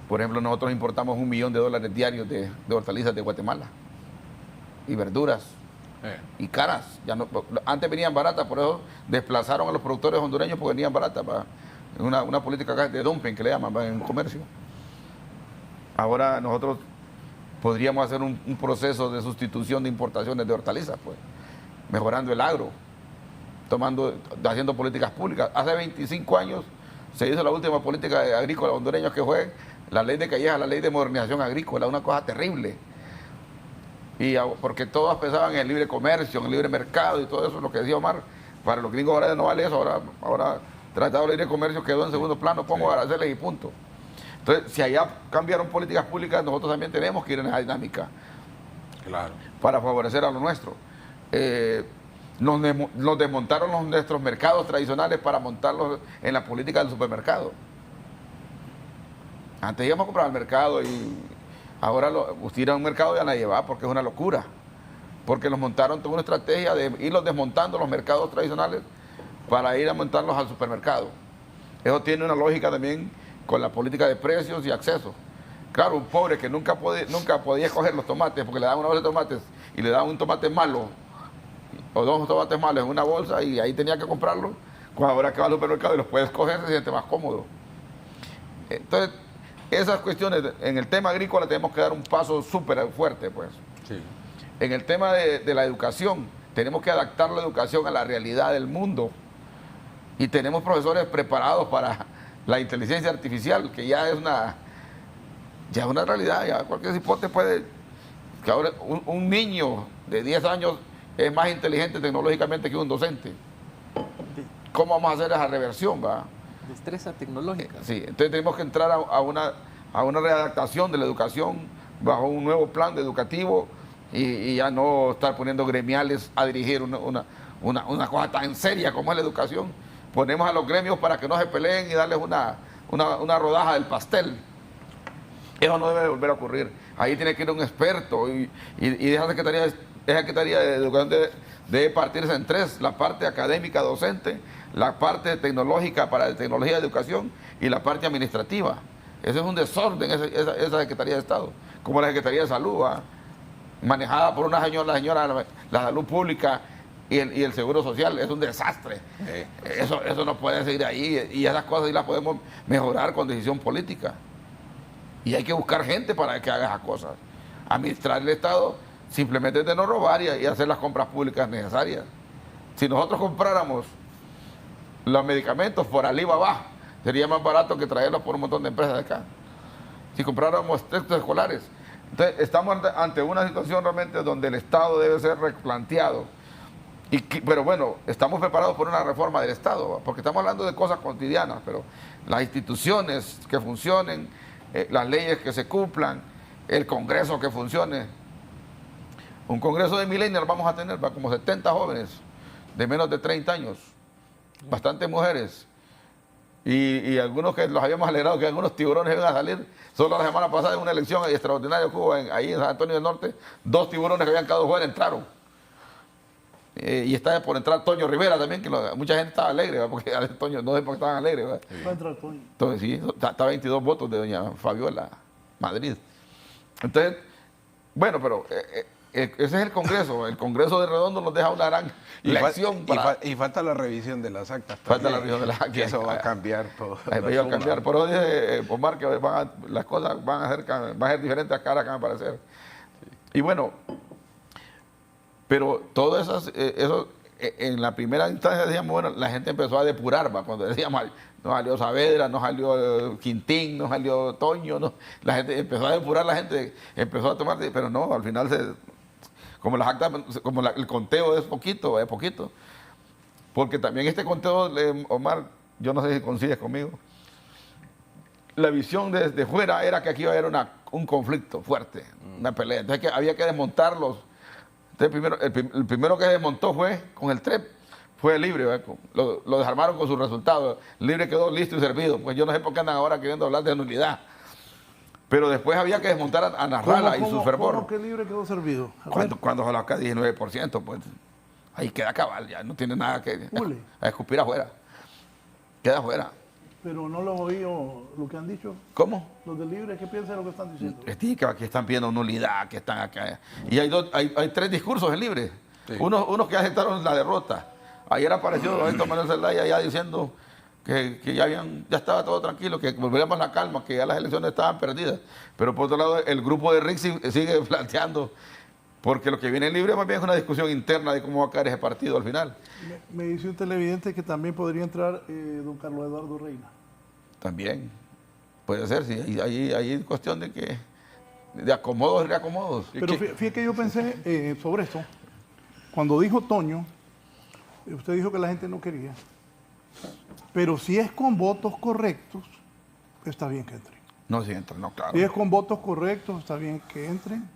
por ejemplo, nosotros importamos $1 millón diarios de hortalizas de Guatemala y verduras y caras. Ya no, antes venían baratas, por eso desplazaron a los productores hondureños porque venían baratas. Una política de dumping que le llaman en comercio. Ahora nosotros podríamos hacer un proceso de sustitución de importaciones de hortalizas, pues, mejorando el agro, haciendo políticas públicas. Hace 25 años se hizo la última política agrícola hondureña, que fue la ley de Calleja, la ley de modernización agrícola, una cosa terrible. Y porque todos pensaban en el libre comercio, en el libre mercado y todo eso, lo que decía Omar. Para los gringos ahora no vale eso, ahora tratado de libre comercio quedó en segundo plano, pongo aranceles y punto. Entonces, si allá cambiaron políticas públicas, nosotros también tenemos que ir en esa dinámica. Claro. Para favorecer a lo nuestro. Nos desmontaron nuestros mercados tradicionales para montarlos en la política del supermercado. Antes íbamos a comprar al mercado y ahora usted ir a un mercado ya nadie va, porque es una locura. Porque nos montaron toda una estrategia de irlos desmontando los mercados tradicionales para ir a montarlos al supermercado. Eso tiene una lógica también con la política de precios y acceso. Claro, un pobre que nunca podía coger los tomates porque le daban una bolsa de tomates y le daban un tomate malo o dos tomates malos en una bolsa y ahí tenía que comprarlo, cuando ahora que va al supermercado y los puedes coger se siente más cómodo. Entonces, esas cuestiones, en el tema agrícola tenemos que dar un paso súper fuerte, pues. Sí. En el tema de la educación, tenemos que adaptar la educación a la realidad del mundo. Y tenemos profesores preparados para la inteligencia artificial, que ya es una realidad. Ya cualquier cipote puede... Que ahora un niño de 10 años es más inteligente tecnológicamente que un docente. ¿Cómo vamos a hacer esa reversión, va? Destreza tecnológica. Sí, entonces tenemos que entrar a una readaptación de la educación bajo un nuevo plan educativo y ya no estar poniendo gremiales a dirigir una cosa tan seria como es la educación. Ponemos a los gremios para que no se peleen y darles una rodaja del pastel. Eso no debe volver a ocurrir. Ahí tiene que ir un experto y esa Secretaría de Educación debe partirse en tres: la parte académica docente, la parte tecnológica para tecnología de educación y la parte administrativa. Ese es un desorden, esa Secretaría de Estado, como la Secretaría de Salud, ¿va? Manejada por una señora, la salud pública y el seguro social, es un desastre. Eso no puede seguir ahí y esas cosas sí las podemos mejorar con decisión política. Y hay que buscar gente para que haga esas cosas. Administrar el Estado simplemente es de no robar y hacer las compras públicas necesarias. Si nosotros compráramos los medicamentos por Alibaba, sería más barato que traerlos por un montón de empresas de acá. Si compráramos textos escolares. Entonces, estamos ante una situación realmente donde el Estado debe ser replanteado. Pero bueno, estamos preparados por una reforma del Estado, porque estamos hablando de cosas cotidianas, pero las instituciones que funcionen, las leyes que se cumplan, el Congreso que funcione. Un Congreso de millennials vamos a tener, como 70 jóvenes de menos de 30 años, bastantes mujeres, y algunos que los habíamos alegrado que algunos tiburones iban a salir. Solo la semana pasada en una elección extraordinaria que hubo ahí en San Antonio del Norte, 2 tiburones que habían quedado fuera entraron. Y está por entrar Toño Rivera también, que mucha gente estaba alegre, ¿verdad? Porque Toño, no sé por qué estaban alegres. ¿Verdad? Va a entrar Toño. Entonces, sí, está 22 votos de doña Fabiola Madrid. Entonces, bueno, pero ese es el Congreso. El Congreso de Redondo nos deja una gran lección. Y falta la revisión de las actas. Falta la revisión de las actas. Que eso va a cambiar todo. Va a cambiar. Por eso dice Omar que las cosas van a ser diferentes a cara que van a aparecer. Y bueno, pero todo eso en la primera instancia decíamos, bueno, la gente empezó a depurar, ¿va? Cuando decíamos, no salió Saavedra, no salió Quintín, no salió Toño, no. La gente empezó a depurar, la gente empezó a tomar, pero no, al final como las actas, como el conteo es poquito, porque también este conteo, Omar, yo no sé si coincides conmigo, la visión desde fuera era que aquí iba a haber un conflicto fuerte, una pelea, entonces que había que desmontarlos. Entonces, el primero que se desmontó fue con el TREP, fue Libre, lo desarmaron con sus resultados. Libre quedó listo y servido. Pues yo no sé por qué andan ahora queriendo hablar de nulidad. Pero después había que desmontar a Nasralla y su fervor. ¿Cómo que Libre quedó servido? Cuando se lo acá 19%, pues ahí queda cabal, ya no tiene nada que a escupir afuera. Queda afuera. Pero no lo he oído lo que han dicho. ¿Cómo? Los del Libre, ¿qué piensan de lo que están diciendo? Que están pidiendo nulidad, que están acá. Y hay 3 discursos en Libre. Sí. Unos que aceptaron la derrota. Ayer apareció Roberto Manuel Zelaya ya diciendo que ya estaba todo tranquilo, que volveríamos a la calma, que ya las elecciones estaban perdidas. Pero por otro lado, el grupo de Rick sigue planteando, porque lo que viene en Libre más bien es una discusión interna de cómo va a caer ese partido al final. Me dice un televidente que también podría entrar don Carlos Eduardo Reina. También, puede ser, sí. Hay cuestión de acomodos y reacomodos. Pero fíjate que yo pensé sobre esto. Cuando dijo Toño, usted dijo que la gente no quería. Pero si es con votos correctos, está bien que entren. No, si entran, no, claro. Si es con votos correctos, está bien que entren.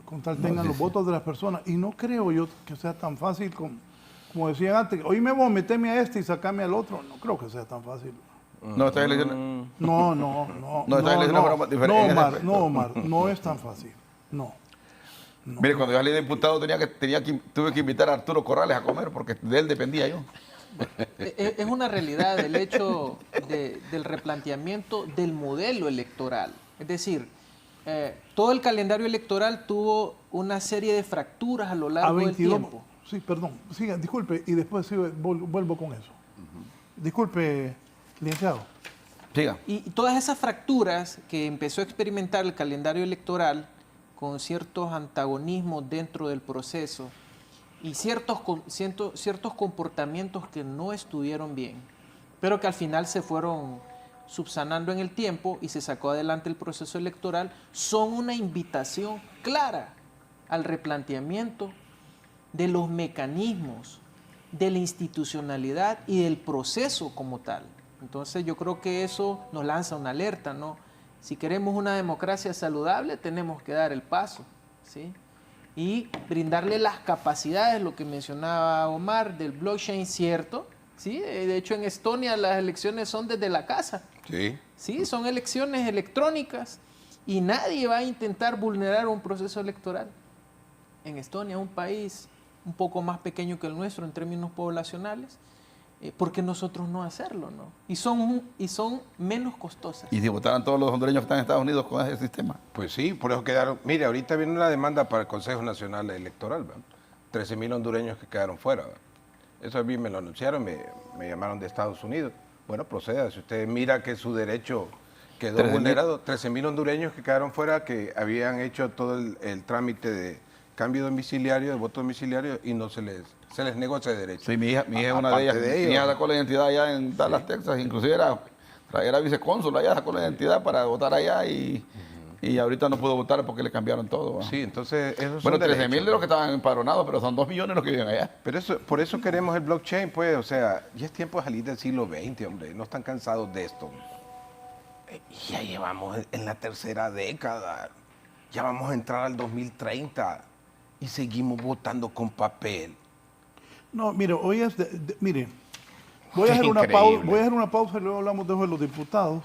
Con tal tengan los votos de las personas. Y no creo yo que sea tan fácil como decían antes. Hoy me voy a meterme a este y sacarme al otro. No creo que sea tan fácil. No, estas elecciones. No, Omar, no es tan fácil. No. Mire, cuando yo salí de diputado tuve que invitar a Arturo Corrales a comer porque de él dependía yo. Es una realidad el hecho del replanteamiento del modelo electoral. Es decir, todo el calendario electoral tuvo una serie de fracturas a lo largo del tiempo. Sí, perdón. Siga, disculpe, y después vuelvo con eso. Disculpe, licenciado. Siga. Y todas esas fracturas que empezó a experimentar el calendario electoral con ciertos antagonismos dentro del proceso y ciertos comportamientos que no estuvieron bien, pero que al final se fueron subsanando en el tiempo y se sacó adelante el proceso electoral, son una invitación clara al replanteamiento de los mecanismos, de la institucionalidad y del proceso como tal. Entonces yo creo que eso nos lanza una alerta, ¿no? Si queremos una democracia saludable, tenemos que dar el paso, ¿sí? Y brindarle las capacidades, lo que mencionaba Omar, del blockchain, cierto, ¿sí? De hecho, en Estonia las elecciones son desde la casa. Sí. Sí, son elecciones electrónicas y nadie va a intentar vulnerar un proceso electoral. En Estonia, un país un poco más pequeño que el nuestro en términos poblacionales, ¿por qué nosotros no hacerlo, no? Y son menos costosas. ¿Y si votaran todos los hondureños que están en Estados Unidos con ese sistema? Pues sí, por eso quedaron. Mire, ahorita viene una demanda para el Consejo Nacional Electoral, ¿verdad? 13,000 hondureños que quedaron fuera, ¿verdad? Eso a mí me lo anunciaron, me llamaron de Estados Unidos. Bueno, proceda, si usted mira que su derecho Quedó 13.000. vulnerado. 13.000 hondureños que quedaron fuera, que habían hecho todo el trámite de cambio domiciliario, de voto domiciliario, y no se les negó ese derecho. Sí, mi hija es una Aparte de ellas. de ello. Mi hija sacó la identidad allá en Dallas, Texas. Inclusive era vicecónsul allá, sacó la identidad para votar allá y ahorita no pudo votar porque le cambiaron todo. ¿Va? Sí, entonces esos Bueno, son 13.000 derechos. de los que estaban empadronados, pero son 2 millones los que viven allá. Pero por eso queremos el blockchain, pues, o sea, ya es tiempo de salir del siglo XX, hombre, no están cansados de esto. Ya llevamos en la tercera década, ya vamos a entrar al 2030 y seguimos votando con papel. No, mire, hoy es, mire, voy a Qué hacer increíble. una pausa y luego hablamos de los diputados.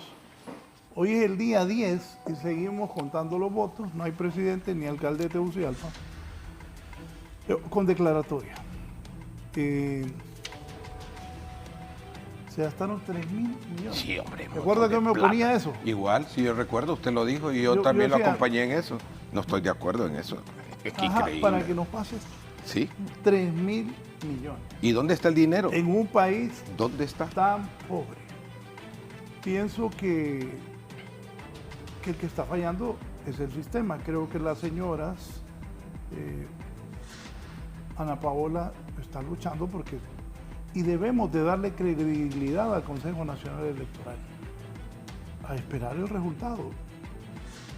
Hoy es el día 10 y seguimos contando los votos. No hay presidente ni alcalde de Tegucigalpa. Con declaratoria. Se gastaron 3.000 millones. Sí, hombre. ¿Te acuerdas que me oponía a eso? Igual, sí, yo recuerdo, usted lo dijo y yo Yo también lo decía- acompañé en eso. No estoy de acuerdo en eso. Es que Ajá, increíble. para que nos pases Sí. 3.000 millones. ¿Y dónde está el dinero? En un país ¿Dónde está? tan pobre. Pienso que el que está fallando es el sistema. Creo que las señoras, Ana Paola está luchando porque, y debemos de darle credibilidad al Consejo Nacional Electoral, a esperar el resultado.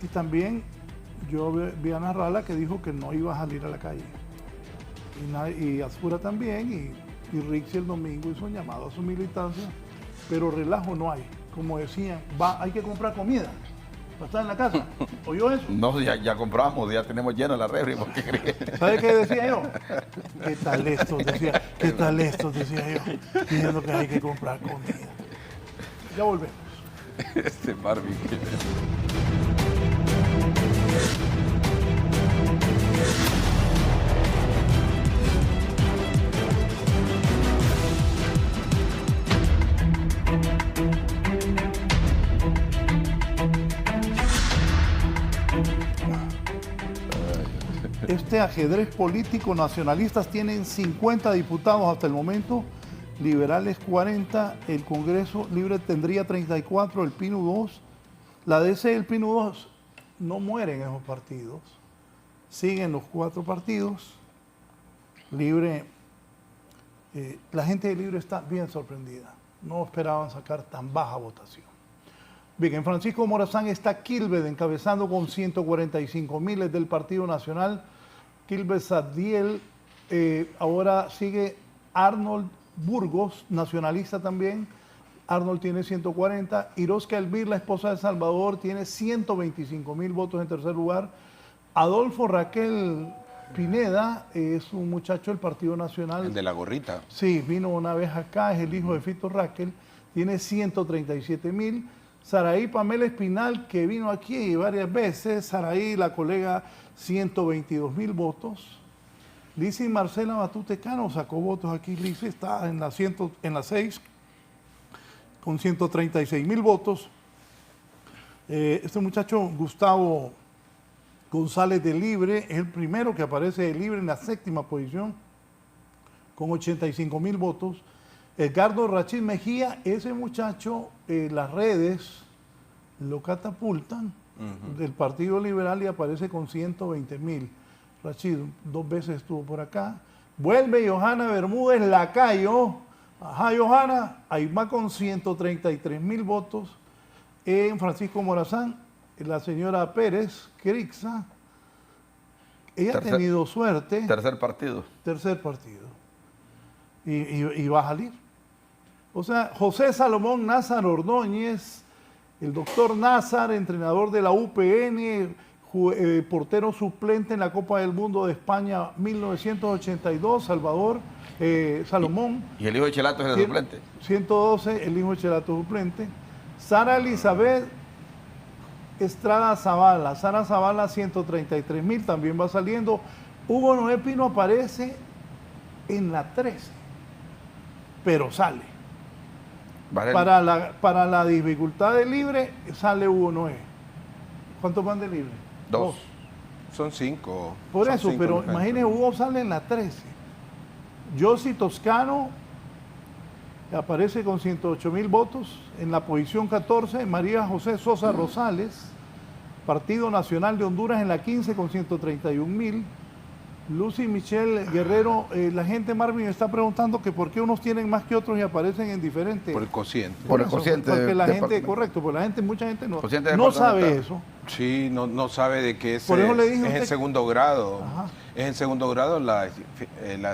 Y también yo vi a Ana Rala que dijo que no iba a salir a la calle. Y Asfura también, y Rixi el domingo hizo un llamado a su militancia, pero relajo no hay. Como decían, hay que comprar comida para estar en la casa. ¿Oyó eso? No, ya compramos, ya tenemos lleno la refri. ¿Por qué cree? ¿Sabe qué decía yo? ¿Qué tal esto? Decía, ¿qué tal esto? Decía yo, diciendo que hay que comprar comida. Ya volvemos. Este Barbie. Este ajedrez político, nacionalistas tienen 50 diputados hasta el momento, liberales 40, el Congreso Libre tendría 34, el PINU 2, la DC y el PINU 2 no mueren esos partidos, siguen los 4 partidos, Libre, la gente de Libre está bien sorprendida, no esperaban sacar tan baja votación. Bien, en Francisco Morazán está Quilved encabezando con 145.000 del Partido Nacional. Quilved Sadiel, ahora sigue Arnold Burgos, nacionalista también. Arnold tiene 140. Irosca Elvir, la esposa de Salvador, tiene 125.000 votos en tercer lugar. Adolfo Raquel Pineda es un muchacho del Partido Nacional. El de la gorrita. Sí, vino una vez acá, es el hijo de Fito Raquel, tiene 137.000. Saraí Pamela Espinal, que vino aquí varias veces, Saraí, la colega, 122.000 votos. Lizy Marcela Matute Cano sacó votos aquí, Lizy está en la 6, con 136.000 votos. Este muchacho, Gustavo González de Libre, es el primero que aparece de Libre en la 7ª posición, con 85.000 votos. Edgardo Rachid Mejía, ese muchacho, las redes lo catapultan del Partido Liberal y aparece con 120.000. Rachid 2 veces estuvo por acá. Vuelve Johanna Bermúdez Lacayo. Ajá, Johanna, ahí va con 133.000 votos. En Francisco Morazán, la señora Pérez Crixa, ella ha tenido suerte. Tercer partido. Tercer partido. Y va a salir. O sea, José Salomón Názar Ordóñez, el doctor Názar, entrenador de la UPN, portero suplente en la Copa del Mundo de España 1982, Salvador Salomón. ¿Y el hijo de Chelato es el suplente? 112, el hijo de Chelato suplente. Sara Elizabeth Estrada Zavala. Sara Zavala, 133.000, también va saliendo. Hugo Noé Pino aparece en la 13, pero sale. Para la dificultad de Libre, sale Hugo Noé. ¿Cuántos van de Libre? 2. Son 5. Por Son eso, 5, pero imagine, Hugo sale en la 13. Yossi Toscano aparece con 108.000 votos. En la posición 14, María José Sosa Rosales, Partido Nacional de Honduras en la 15 con 131.000. Lucy Michelle Guerrero, la gente, Marvin, está preguntando que por qué unos tienen más que otros y aparecen en diferentes. Por el cociente. Por el cociente. Porque la gente, departamento. correcto, porque la gente, mucha gente no Departamental. sabe eso. Sí, no sabe de que Por eso le dije a es en usted- segundo grado. Ajá. Es en segundo grado la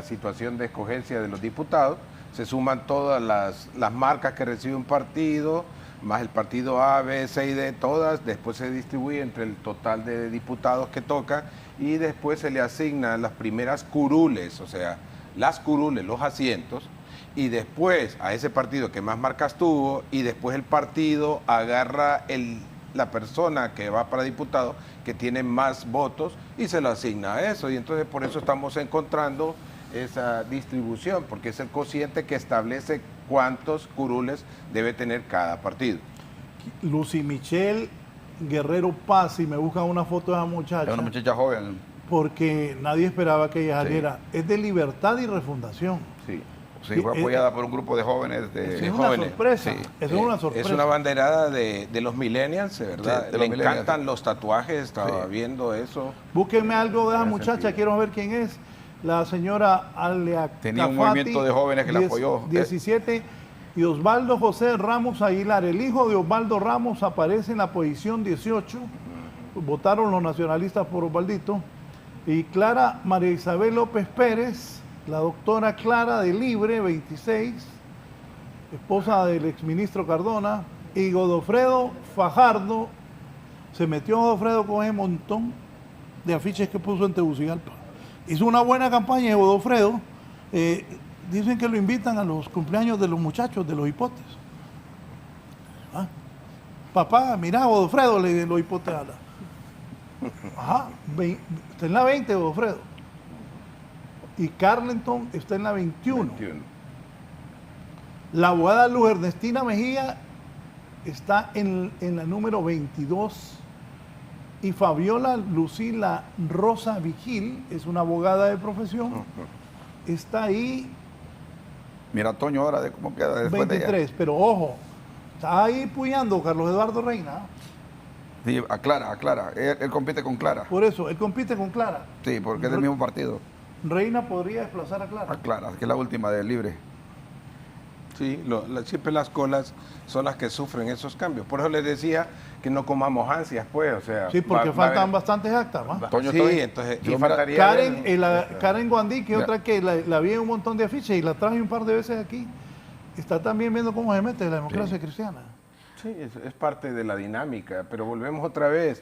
situación de escogencia de los diputados. Se suman todas las marcas que recibe un partido, más el partido A, B, C y D, todas. Después se distribuye entre el total de diputados que toca y después se le asignan las primeras curules, o sea, las curules, los asientos, y después a ese partido que más marcas tuvo, y después el partido agarra la persona que va para diputado, que tiene más votos, y se lo asigna a eso. Y entonces por eso estamos encontrando esa distribución, porque es el cociente que establece cuántos curules debe tener cada partido. Lucy Michelle Guerrero Paz, y me buscan una foto de esa muchacha, Es una muchacha joven. porque nadie esperaba que ella Sí. saliera. Es de Libertad y Refundación. Sí. Sí, fue apoyada por un grupo de jóvenes. Eso es jóvenes. una sorpresa. Sí. Eso es una sorpresa. Es una banderada de los millennials, ¿verdad? Sí, de Le los encantan millennials. los tatuajes, estaba Sí. viendo eso. Búsquenme algo de esa Tiene muchacha, sentido. quiero ver quién es. La señora Alea Tenía un Cafati, movimiento de jóvenes que la apoyó. 17. Y Osvaldo José Ramos Aguilar, el hijo de Osvaldo Ramos, aparece en la posición 18. Votaron los nacionalistas por Osvaldito. Y Clara María Isabel López Pérez, la doctora Clara de Libre, 26, esposa del exministro Cardona. Y Godofredo Fajardo, se metió Godofredo con ese montón de afiches que puso en Tegucigalpa. Hizo una buena campaña de Godofredo. Dicen que lo invitan a los cumpleaños de los muchachos, de los hipotes. ¿Ah? Papá, mira, Godofredo, le los hipotes a la... Ajá, está en la 20, Godofredo. Y Carleton está en la 21. 21. La abogada Luz Ernestina Mejía está en la número 22. Y Fabiola Lucila Rosa Vigil, es una abogada de profesión, está ahí Mira, Toño, ahora de cómo queda después de 23. ella. Pero ojo, está ahí puyando Carlos Eduardo Reina. Sí, a Clara. Él compite con Clara. Por eso, él compite con Clara. Sí, porque es del mismo partido. Reina podría desplazar a Clara. A Clara, que es la última de Libre. Sí, siempre las colas son las que sufren esos cambios. Por eso les decía que no comamos ansias, pues, o sea... Sí, porque va a faltan haber- bastantes actas, ¿no? Toño, sí, estoy- entonces... yo Y mira, faltaría... Karen, ver- Karen Guandí, que es Ya. otra que la vi en un montón de afiches y la traje un par de veces aquí, está también viendo cómo se mete la democracia cristiana. Sí, es parte de la dinámica, pero volvemos otra vez.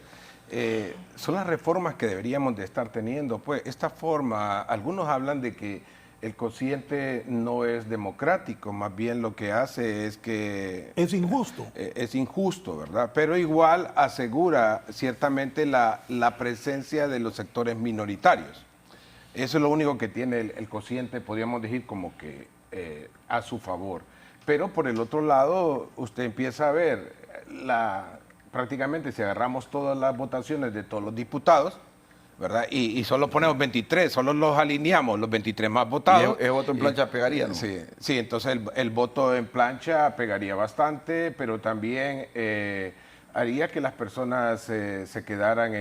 Son las reformas que deberíamos de estar teniendo. Pues esta forma, algunos hablan de que el cociente no es democrático, más bien lo que hace es que Es injusto. es injusto, ¿verdad? Pero igual asegura ciertamente la presencia de los sectores minoritarios. Eso es lo único que tiene el cociente, podríamos decir, como que a su favor. Pero por el otro lado, usted empieza a ver, prácticamente si agarramos todas las votaciones de todos los diputados, ¿verdad? Y solo ponemos 23, solo los alineamos, los 23 más votados. Y el voto en plancha pegaría, ¿no? Sí, entonces el voto en plancha pegaría bastante, pero también haría que las personas se quedaran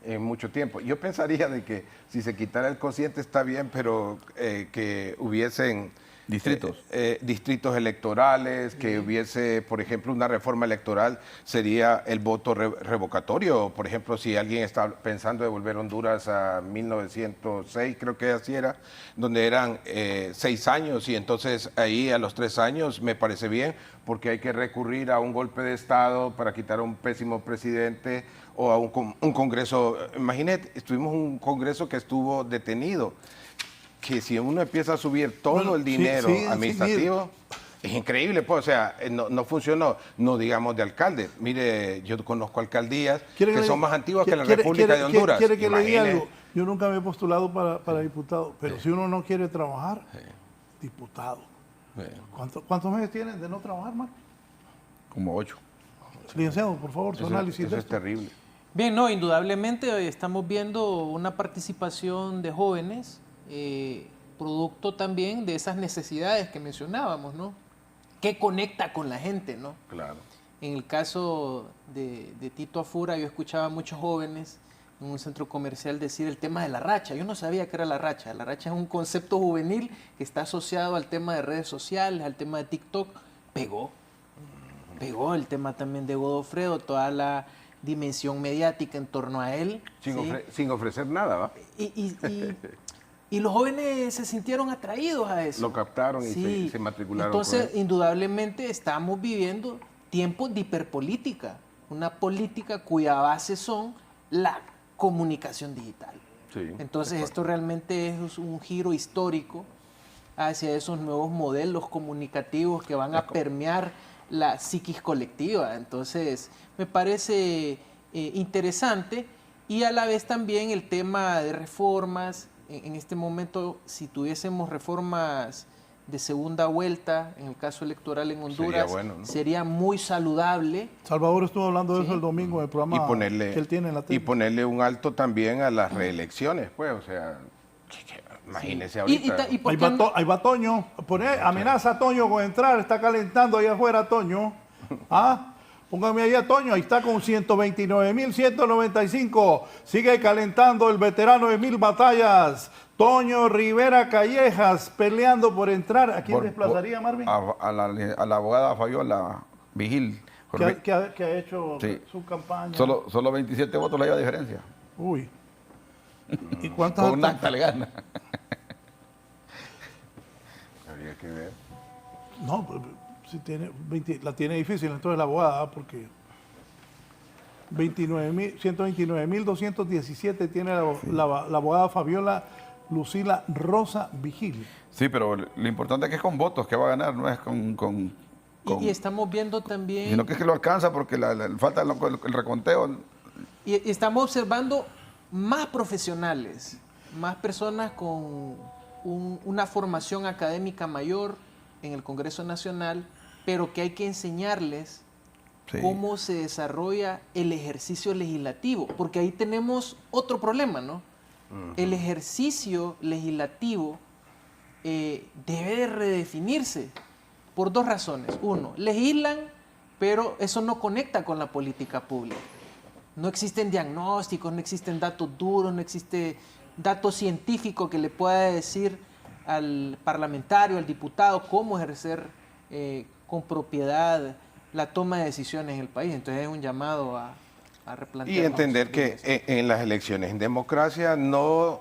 en mucho tiempo. Yo pensaría de que si se quitara el cociente está bien, pero que hubiesen... Distritos. Distritos electorales, que hubiese, por ejemplo, una reforma electoral, sería el voto revocatorio. Por ejemplo, si alguien está pensando de volver a Honduras a 1906, creo que así era, donde eran 6 años, y entonces ahí a los 3 años me parece bien, porque hay que recurrir a un golpe de Estado para quitar a un pésimo presidente o a un Congreso. Imagínate, tuvimos un Congreso que estuvo detenido. Que si uno empieza a subir todo Bueno, el dinero sí, administrativo, es increíble, pues, o sea, no funcionó, no digamos de alcalde. Mire, yo conozco alcaldías que son más antiguas que la República de Honduras. ¿Quiere que le diga Imagine. algo? Yo nunca me he postulado para diputado, pero si uno no quiere trabajar, diputado. ¿Cuántos meses tienen de no trabajar, Marco? Como 8. Licenciado, por favor, su análisis Eso de es esto. terrible. Bien, no, indudablemente estamos viendo una participación de jóvenes, producto también de esas necesidades que mencionábamos, ¿no? qué conecta con la gente, ¿no? Claro. En el caso de Tito Afura, yo escuchaba a muchos jóvenes en un centro comercial decir el tema de la racha. Yo no sabía qué era la racha. La racha es un concepto juvenil que está asociado al tema de redes sociales, al tema de TikTok. Pegó el tema también de Godofredo, toda la dimensión mediática en torno a él. Sin ofrecer nada, ¿va? Y los jóvenes se sintieron atraídos a eso. Lo captaron y se matricularon. Entonces, indudablemente estamos viviendo tiempos de hiperpolítica, una política cuya base son la comunicación digital. Sí, entonces, esto realmente es un giro histórico hacia esos nuevos modelos comunicativos que van a permear la psiquis colectiva. Entonces, me parece interesante, y a la vez también el tema de reformas. En este momento, si tuviésemos reformas de segunda vuelta, en el caso electoral en Honduras, sería, bueno, ¿no? Sería muy saludable. Salvador estuvo hablando de eso el domingo en el programa que él tiene en la tele. Y ponerle un alto también a las reelecciones, pues, o sea, imagínese ahorita. Ahí va Toño, amenaza a Toño con entrar, está calentando ahí afuera Toño. Póngame ahí a Toño, ahí está con 129.195. Sigue calentando el veterano de 1000 batallas. Toño Rivera Callejas peleando por entrar. ¿A quién desplazaría, Marvin? A la abogada Fabiola Vigil. ¿Qué ha hecho su campaña? Solo 27 votos le lleva diferencia. Uy. ¿Y cuántas? Con un acta le gana. Habría que ver. No, si tiene la tiene difícil entonces la abogada, porque 129.217 tiene la abogada Fabiola Lucila Rosa Vigil. Sí, pero lo importante es que es con votos que va a ganar, no es con y estamos viendo también... Sino que es que lo alcanza porque falta el reconteo. Y estamos observando más profesionales, más personas con una formación académica mayor en el Congreso Nacional, pero que hay que enseñarles cómo se desarrolla el ejercicio legislativo, porque ahí tenemos otro problema, ¿no? El ejercicio legislativo debe de redefinirse por dos razones. Uno, legislan, pero eso no conecta con la política pública. No existen diagnósticos, no existen datos duros, no existe dato científico que le pueda decir al parlamentario, al diputado, cómo ejercer con propiedad la toma de decisiones en el país. Entonces es un llamado a replantear. Y entender que en las elecciones, en democracia, no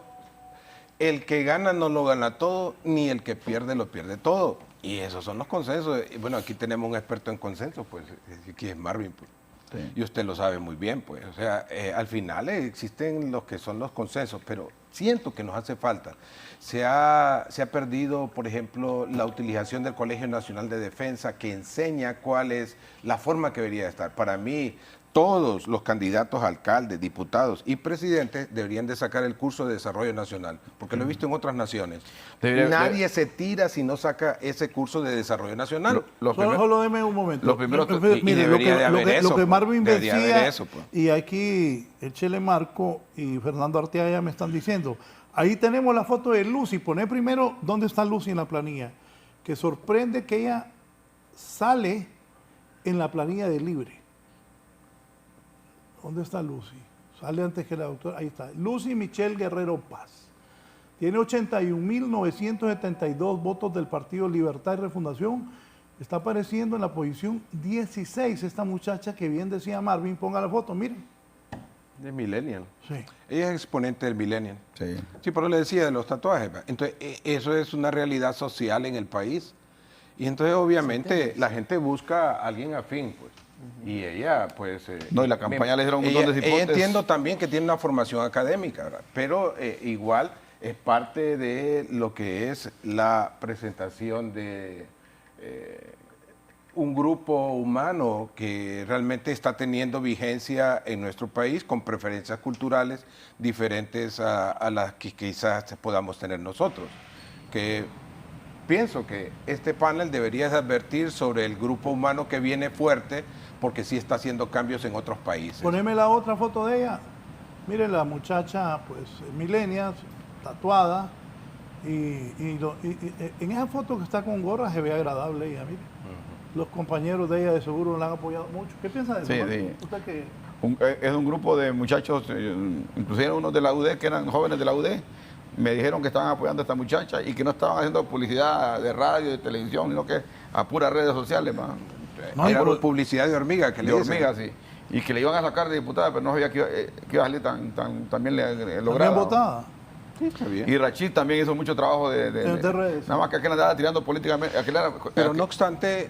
el que gana no lo gana todo, ni el que pierde lo pierde todo. Y esos son los consensos. Y bueno, aquí tenemos un experto en consensos, pues, aquí es Marvin, pues. Sí. Y usted lo sabe muy bien, pues. O sea, al final existen los que son los consensos, pero siento que nos hace falta. Se ha perdido, por ejemplo, la utilización del Colegio Nacional de Defensa, que enseña cuál es la forma que debería estar. Para mí, todos los candidatos a alcaldes, diputados y presidentes deberían de sacar el curso de desarrollo nacional, porque lo he visto en otras naciones. Nadie se tira si no saca ese curso de desarrollo nacional. Solo deme un momento. Lo primero, mire, lo que Marvin decía, y aquí el Chele Marco y Fernando Arteaga me están diciendo, ahí tenemos la foto de Lucy. Poné primero dónde está Lucy en la planilla, que sorprende que ella sale en la planilla de Libre. ¿Dónde está Lucy? Sale antes que la doctora. Ahí está. Lucy Michelle Guerrero Paz. Tiene 81.972 votos del Partido Libertad y Refundación. Está apareciendo en la posición 16. Esta muchacha que bien decía Marvin, ponga la foto, miren. De Millennial. Sí. Ella es exponente del Millennial. Sí. Sí, por eso le decía de los tatuajes. Entonces, eso es una realidad social en el país. Y entonces, obviamente, la gente busca a alguien afín, pues. Y ella, pues... no, y la campaña le dieron un montón de cipotes. Entiendo también que tiene una formación académica, ¿verdad? Pero igual es parte de lo que es la presentación de un grupo humano que realmente está teniendo vigencia en nuestro país con preferencias culturales diferentes a las que quizás podamos tener nosotros. Que pienso que este panel debería advertir sobre el grupo humano que viene fuerte, porque sí está haciendo cambios en otros países. Poneme la otra foto de ella. Mire la muchacha, pues, millennial, tatuada. Y en esa foto que está con gorra se ve agradable ella, mire. los compañeros de ella de seguro la han apoyado mucho. ¿Qué piensa de eso? Sí, Marco? sí. ¿Usted qué? Es un grupo de muchachos, inclusive unos de la UD, que eran jóvenes de la UD, me dijeron que estaban apoyando a esta muchacha y que no estaban haciendo publicidad de radio, de televisión, sino que a puras redes sociales, más. No, Era pero- publicidad de hormiga que le De dicen. hormigas, sí. Y que le iban a sacar de diputada, pero no sabía que iba a salir tan bien lograda. ¿También votada? Sí, está bien. Y Rachid también hizo mucho trabajo de redes. nada más que aquel andaba tirando políticamente. Pero no obstante,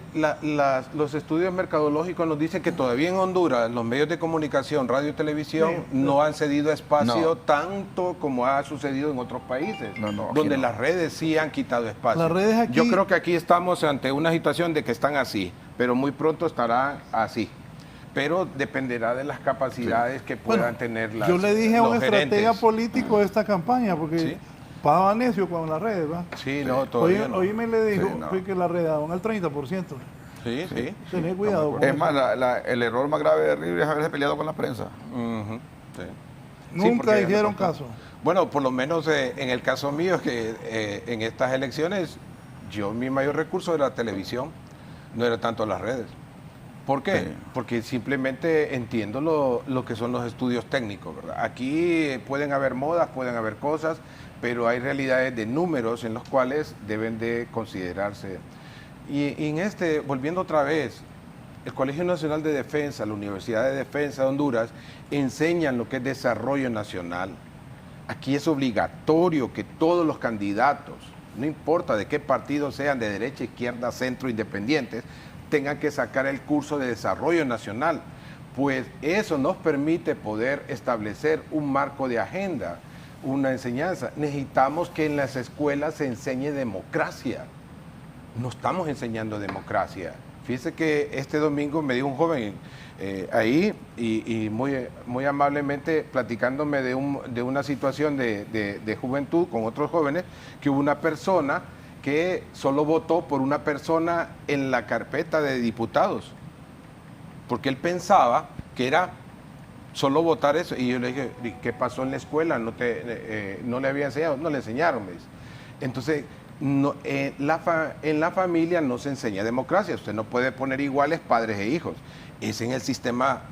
los estudios mercadológicos nos dicen que todavía en Honduras los medios de comunicación, radio y televisión, Sí. no han cedido espacio No. tanto como ha sucedido en otros países, No, aquí donde no. las redes sí han quitado espacio. Las redes aquí- Yo creo que aquí estamos ante una situación de que están así, pero muy pronto estarán así. Pero dependerá de las capacidades que puedan Bueno, tener las yo le dije a un los estratega gerentes. político de esta campaña, porque Sí. pagaba necio con las redes, ¿va? Sí, no, todavía no. Hoy me le dijo Sí, no. fue que la red daban al 30%. Sí, sí. Tener cuidado con Es eso. más, el error más grave de River es haberse peleado con la prensa. Ujú, sí. Nunca porque- hicieron caso. Bueno, por lo menos en el caso mío es que en estas elecciones mi mayor recurso era la televisión, no era tanto las redes. ¿Por qué? Sí. Porque simplemente entiendo lo que son los estudios técnicos, ¿verdad? Aquí pueden haber modas, pueden haber cosas, pero hay realidades de números en los cuales deben de considerarse. Y volviendo otra vez, el Colegio Nacional de Defensa, la Universidad de Defensa de Honduras, enseñan lo que es desarrollo nacional. Aquí es obligatorio que todos los candidatos, no importa de qué partido sean, de derecha, izquierda, centro, independientes, tengan que sacar el curso de desarrollo nacional, pues eso nos permite poder establecer un marco de agenda, una enseñanza. Necesitamos que en las escuelas se enseñe democracia. No estamos enseñando democracia. Fíjese que este domingo me dijo un joven ahí y muy amablemente platicándome de una situación de juventud con otros jóvenes, que hubo una persona que solo votó por una persona en la carpeta de diputados, porque él pensaba que era solo votar eso. Y yo le dije, ¿qué pasó en la escuela? ¿No le había enseñado? No le enseñaron, me dice. Entonces, en la familia no se enseña democracia. Usted no puede poner iguales padres e hijos. Es en el sistema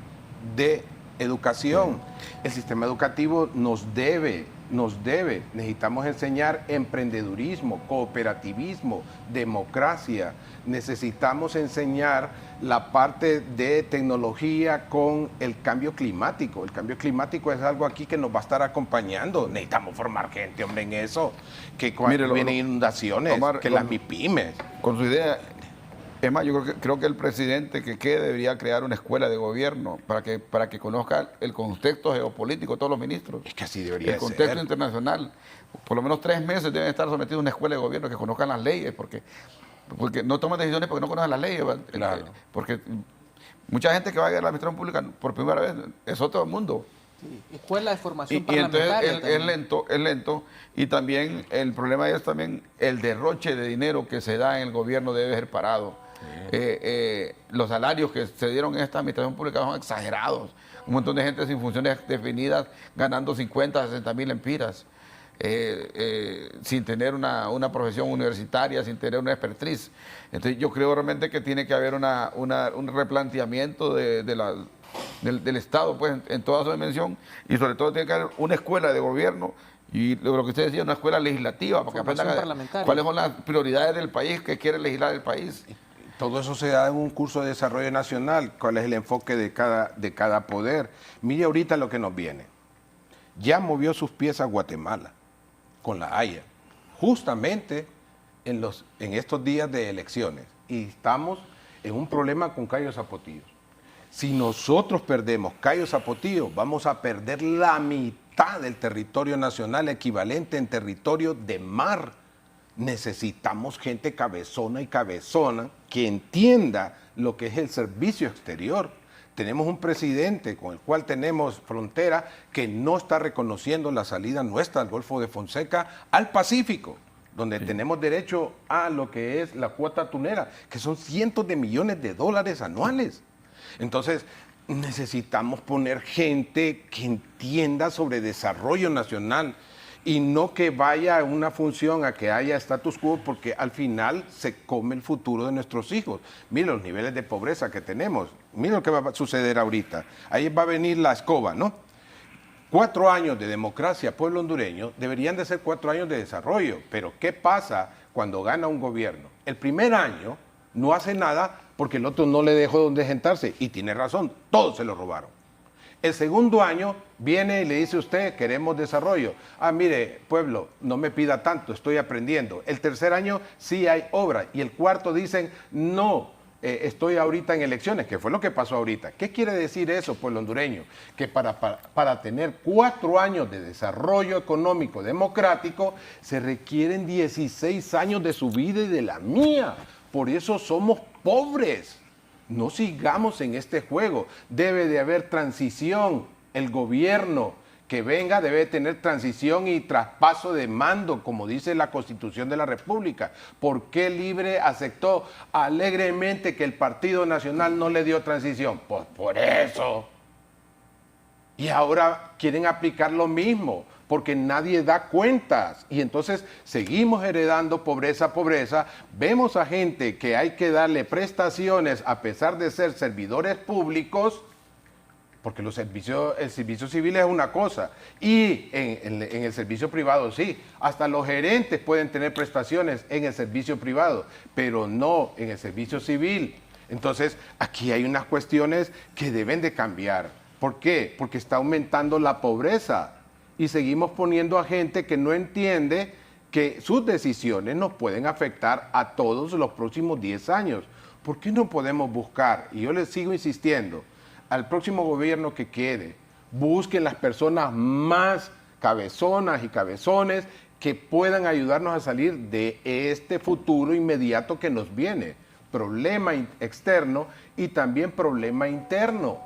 de educación. El sistema educativo nos debe, necesitamos enseñar emprendedurismo, cooperativismo, democracia. Necesitamos enseñar la parte de tecnología con el cambio climático. El cambio climático es algo aquí que nos va a estar acompañando. Necesitamos formar gente, hombre, en eso. Que cuando Mire, vienen inundaciones, Omar, que las MIPYMES. Con su idea, es más, yo creo que el presidente que quede debería crear una escuela de gobierno para que conozca el contexto geopolítico de todos los ministros. Es que así debería El contexto ser. internacional. Por lo menos 3 meses deben estar sometidos a una escuela de gobierno que conozcan las leyes, porque no toman decisiones porque no conocen las leyes. ¿verdad? Claro. Porque mucha gente que va a ir a la administración pública por primera vez es otro mundo. Sí, escuela de formación Y entonces parlamentaria. es lento. Y también el problema es también el derroche de dinero que se da en el gobierno debe ser parado. Los salarios que se dieron en esta administración pública son exagerados. Un montón de gente sin funciones definidas ganando 50, 60 mil empiras. Sin tener una profesión universitaria, sin tener una expertise. Entonces yo creo realmente que tiene que haber un replanteamiento del Estado pues, en toda su dimensión, y sobre todo tiene que haber una escuela de gobierno y lo que usted decía, una escuela legislativa para que Formación aprendan parlamentaria. cuáles son las prioridades del país, que quiere legislar el país. Todo eso se da en un curso de desarrollo nacional, cuál es el enfoque de cada poder. Mire ahorita lo que nos viene. Ya movió sus pies a Guatemala con la Haya, justamente en estos días de elecciones. Y estamos en un problema con Cayo Zapotillo. Si nosotros perdemos Cayo Zapotillo, vamos a perder la mitad del territorio nacional, equivalente en territorio de mar. Necesitamos gente cabezona y cabezona que entienda lo que es el servicio exterior. Tenemos un presidente con el cual tenemos frontera que no está reconociendo la salida nuestra al Golfo de Fonseca al Pacífico, donde tenemos derecho a lo que es la cuota atunera, que son cientos de millones de dólares anuales. Entonces, necesitamos poner gente que entienda sobre desarrollo nacional. y no que vaya a una función a que haya status quo, porque al final se come el futuro de nuestros hijos. Mira los niveles de pobreza que tenemos, mira lo que va a suceder ahorita. Ahí va a venir la escoba, ¿no? 4 años de democracia, pueblo hondureño, deberían de ser 4 años de desarrollo, pero ¿qué pasa cuando gana un gobierno? El primer año no hace nada porque el otro no le dejó donde sentarse, y tiene razón, todos se lo robaron. El segundo año viene y le dice a usted, queremos desarrollo. Ah, mire, pueblo, no me pida tanto, estoy aprendiendo. El tercer año sí hay obra. Y el cuarto dicen, no, estoy ahorita en elecciones, que fue lo que pasó ahorita. ¿Qué quiere decir eso, pueblo hondureño? Que para tener 4 años de desarrollo económico democrático, se requieren 16 años de su vida y de la mía. Por eso somos pobres. No sigamos en este juego. Debe de haber transición. El gobierno que venga debe tener transición y traspaso de mando, como dice la Constitución de la República. ¿Por qué Libre aceptó alegremente que el Partido Nacional no le dio transición? Pues por eso. Y ahora quieren aplicar lo mismo, porque nadie da cuentas. Y entonces seguimos heredando pobreza, pobreza. Vemos a gente que hay que darle prestaciones a pesar de ser servidores públicos, porque el servicio civil es una cosa, y en el servicio privado sí. Hasta los gerentes pueden tener prestaciones en el servicio privado, pero no en el servicio civil. Entonces, aquí hay unas cuestiones que deben de cambiar. ¿Por qué? Porque está aumentando la pobreza. Y seguimos poniendo a gente que no entiende que sus decisiones nos pueden afectar a todos los próximos 10 años. ¿Por qué no podemos buscar? Y yo les sigo insistiendo, al próximo gobierno que quede, busquen las personas más cabezonas y cabezones que puedan ayudarnos a salir de este futuro inmediato que nos viene. Problema externo y también problema interno.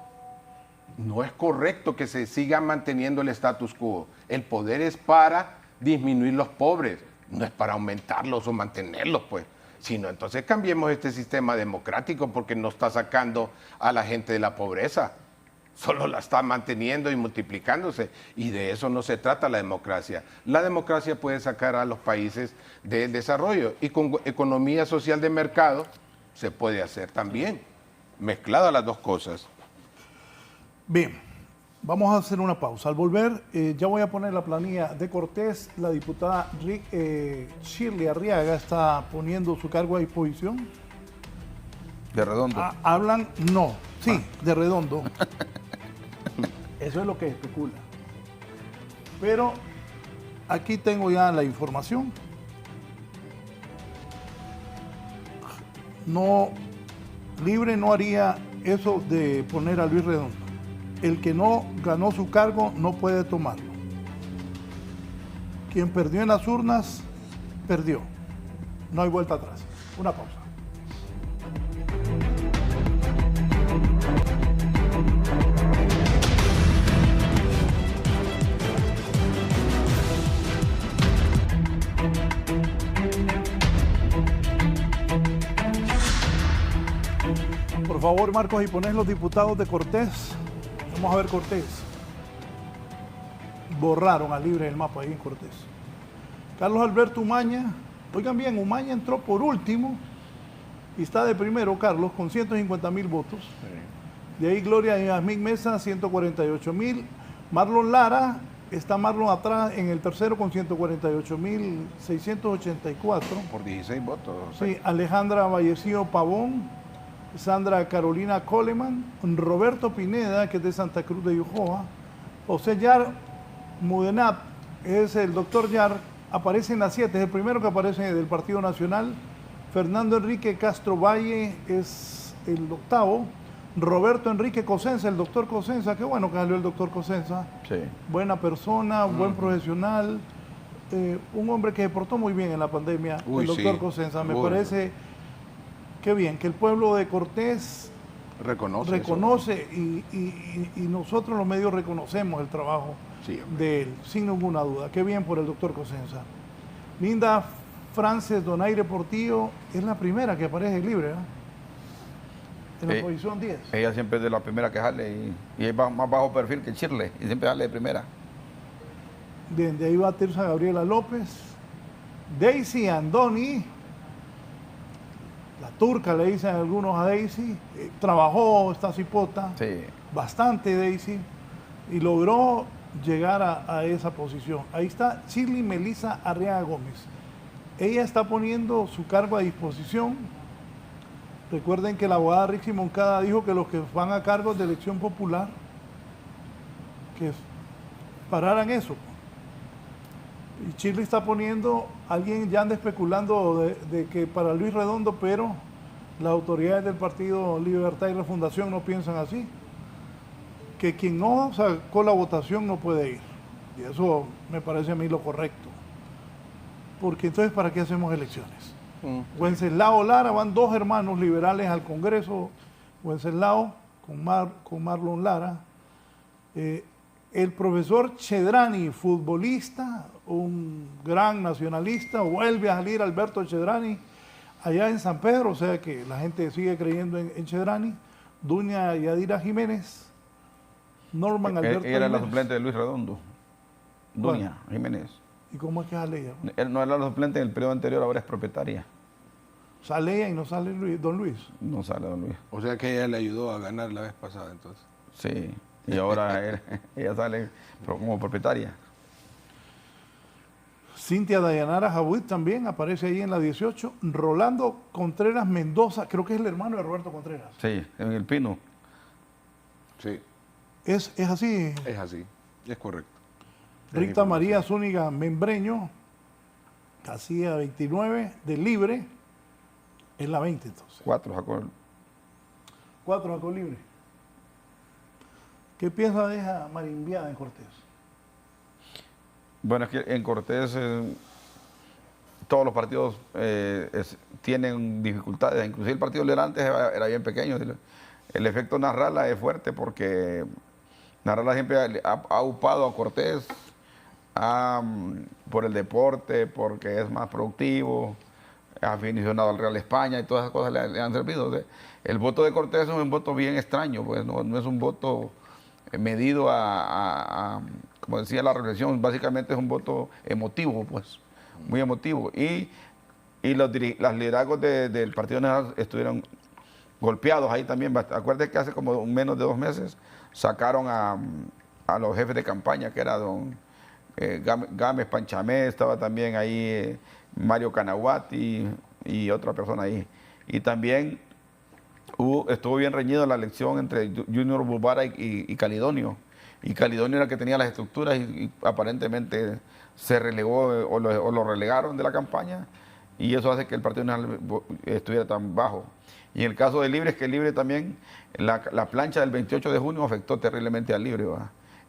No es correcto que se siga manteniendo el status quo. El poder es para disminuir los pobres, no es para aumentarlos o mantenerlos, pues. Sino entonces cambiemos este sistema democrático, porque no está sacando a la gente de la pobreza. Solo la está manteniendo y multiplicándose. Y de eso no se trata la democracia. La democracia puede sacar a los países del desarrollo. Y con economía social de mercado se puede hacer también. Mezcladas las dos cosas. Bien, vamos a hacer una pausa. Al volver, ya voy a poner la planilla de Cortés. La diputada Shirley Arriaga está poniendo su cargo a disposición. De Redondo. Hablan, no, sí, de Redondo. Eso es lo que especula. Pero aquí tengo ya la información. No, Libre no haría eso de poner a Luis Redondo. El que no ganó su cargo no puede tomarlo. Quien perdió en las urnas, perdió. No hay vuelta atrás. Una pausa. Por favor, Marcos, y ponés los diputados de Cortés. Vamos a ver Cortés. Borraron a Libre el mapa ahí en Cortés. Carlos Alberto Umaña. Oigan bien, Umaña entró por último y está de primero, Carlos, con 150,000 votos. Sí. De ahí Gloria Yasmín Mesa, 148,000. Marlon Lara, está Marlon atrás en el tercero con 148,684. Por 16 votos. Sí, Alejandra Vallecillo Pavón. Sandra Carolina Coleman, Roberto Pineda, que es de Santa Cruz de Yojoa, José Yar Mudenat, es el doctor Yar, aparece en la 7, es el primero que aparece del Partido Nacional. Fernando Enrique Castro Valle es el octavo. Roberto Enrique Cosenza, el doctor Cosenza, qué bueno que salió el doctor Cosenza. Sí. Buena persona, buen profesional, un hombre que se portó muy bien en la pandemia, el doctor Cosenza. Me parece... Qué bien, que el pueblo de Cortés reconoce y nosotros los medios reconocemos el trabajo de él, sin ninguna duda. Qué bien por el doctor Cosenza. Linda Frances Donaire Portillo es la primera que aparece Libre, ¿eh? En la posición 10. Ella siempre es de la primera que sale y es más bajo perfil que Shirley y siempre sale de primera. Bien, de ahí va Tirsa Gabriela López. Daisy Andoni, la turca le dicen algunos a Daisy, trabajó esta cipota, Sí. bastante Daisy, y logró llegar a esa posición. Ahí está Shirley Melissa Arriaga Gómez. Ella está poniendo su cargo a disposición. Recuerden que la abogada Rixi Moncada dijo que los que van a cargos de elección popular, que pararan eso. Y Shirley está poniendo, alguien ya anda especulando de que para Luis Redondo, pero las autoridades del Partido Libertad y Refundación no piensan así. Que quien no sacó la votación no puede ir. Y eso me parece a mí lo correcto. Porque entonces, ¿para qué hacemos elecciones? Wenceslao Lara, van 2 hermanos liberales al Congreso. Wenceslao con Marlon Lara. El profesor Chedrani, futbolista, un gran nacionalista, vuelve a salir Alberto Chedrani allá en San Pedro, o sea que la gente sigue creyendo en Chedrani. Doña Yadira Jiménez, Norman Alberto Ella era la Jiménez. suplente de Luis Redondo. Doña Jiménez. ¿Y cómo es que sale ella? Él no era la suplente en el periodo anterior, ahora es propietaria. Sale ella y no sale don Luis. No sale don Luis. O sea que ella le ayudó a ganar la vez pasada, entonces. Sí. Y ahora ella sale como propietaria. Cintia Dayanara Jabuit también aparece ahí en la 18. Rolando Contreras Mendoza, creo que es el hermano de Roberto Contreras. Sí, en el Pino. Sí, Es así. es así, es correcto. Rita María Zúñiga Membreño, casilla 29, de libre, es la 20 entonces. 4 sacó. 4 sacó libre. ¿Qué piensa de esa marimbiada en Cortés? Bueno, es que en Cortés todos los partidos tienen dificultades, inclusive el partido de antes era bien pequeño. El efecto Nasralla es fuerte porque Nasralla siempre ha upado a Cortés por el deporte, porque es más productivo, ha aficionado al Real España y todas esas cosas le han servido. O sea, el voto de Cortés es un voto bien extraño, pues no es un voto medido como decía la reflexión, básicamente es un voto emotivo, pues, muy emotivo. Y los liderazgos del Partido Nacional estuvieron golpeados ahí también. Acuérdense que hace como menos de 2 meses sacaron a los jefes de campaña, que era don Gámez Panchamé, estaba también ahí Mario Canaguati y otra persona ahí. Y también estuvo bien reñido la elección entre Junior Bulbara y Calidonio. Y Calidonio era el que tenía las estructuras y aparentemente se relegó o lo relegaron de la campaña, y eso hace que el Partido Nacional estuviera tan bajo. Y en el caso de Libre, es que Libre también, la plancha del 28 de junio afectó terriblemente al Libre,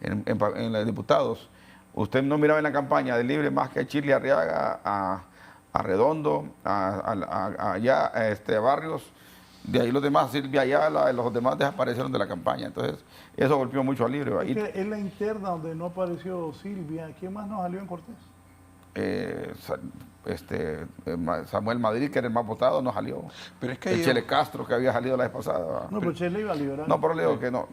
en los diputados. Usted no miraba en la campaña de Libre más que a Shirley Arriaga, a Redondo, a Barrios. De ahí los demás, Silvia Ayala, los demás desaparecieron de la campaña. Entonces, eso golpeó mucho al Libre. Es que es la interna donde no apareció Silvia. ¿Quién más nos salió en Cortés? Samuel Madrid, que era el más votado, no salió. Pero es que el Chele Castro, que había salido la vez pasada. No, pero Chele iba a liberar. No, pero le digo que no.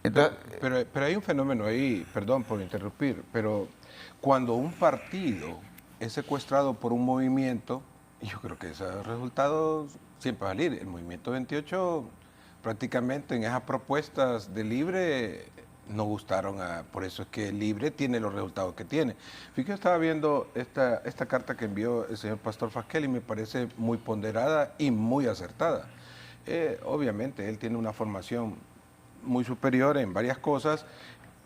Entonces, pero hay un fenómeno ahí, perdón por interrumpir, pero cuando un partido es secuestrado por un movimiento, yo creo que esos resultados siempre van a salir. El movimiento 28 prácticamente en esas propuestas de Libre no gustaron, por eso es que Libre tiene los resultados que tiene. Fíjate, yo estaba viendo esta carta que envió el señor Pastor Fasquel y me parece muy ponderada y muy acertada. Obviamente él tiene una formación muy superior en varias cosas,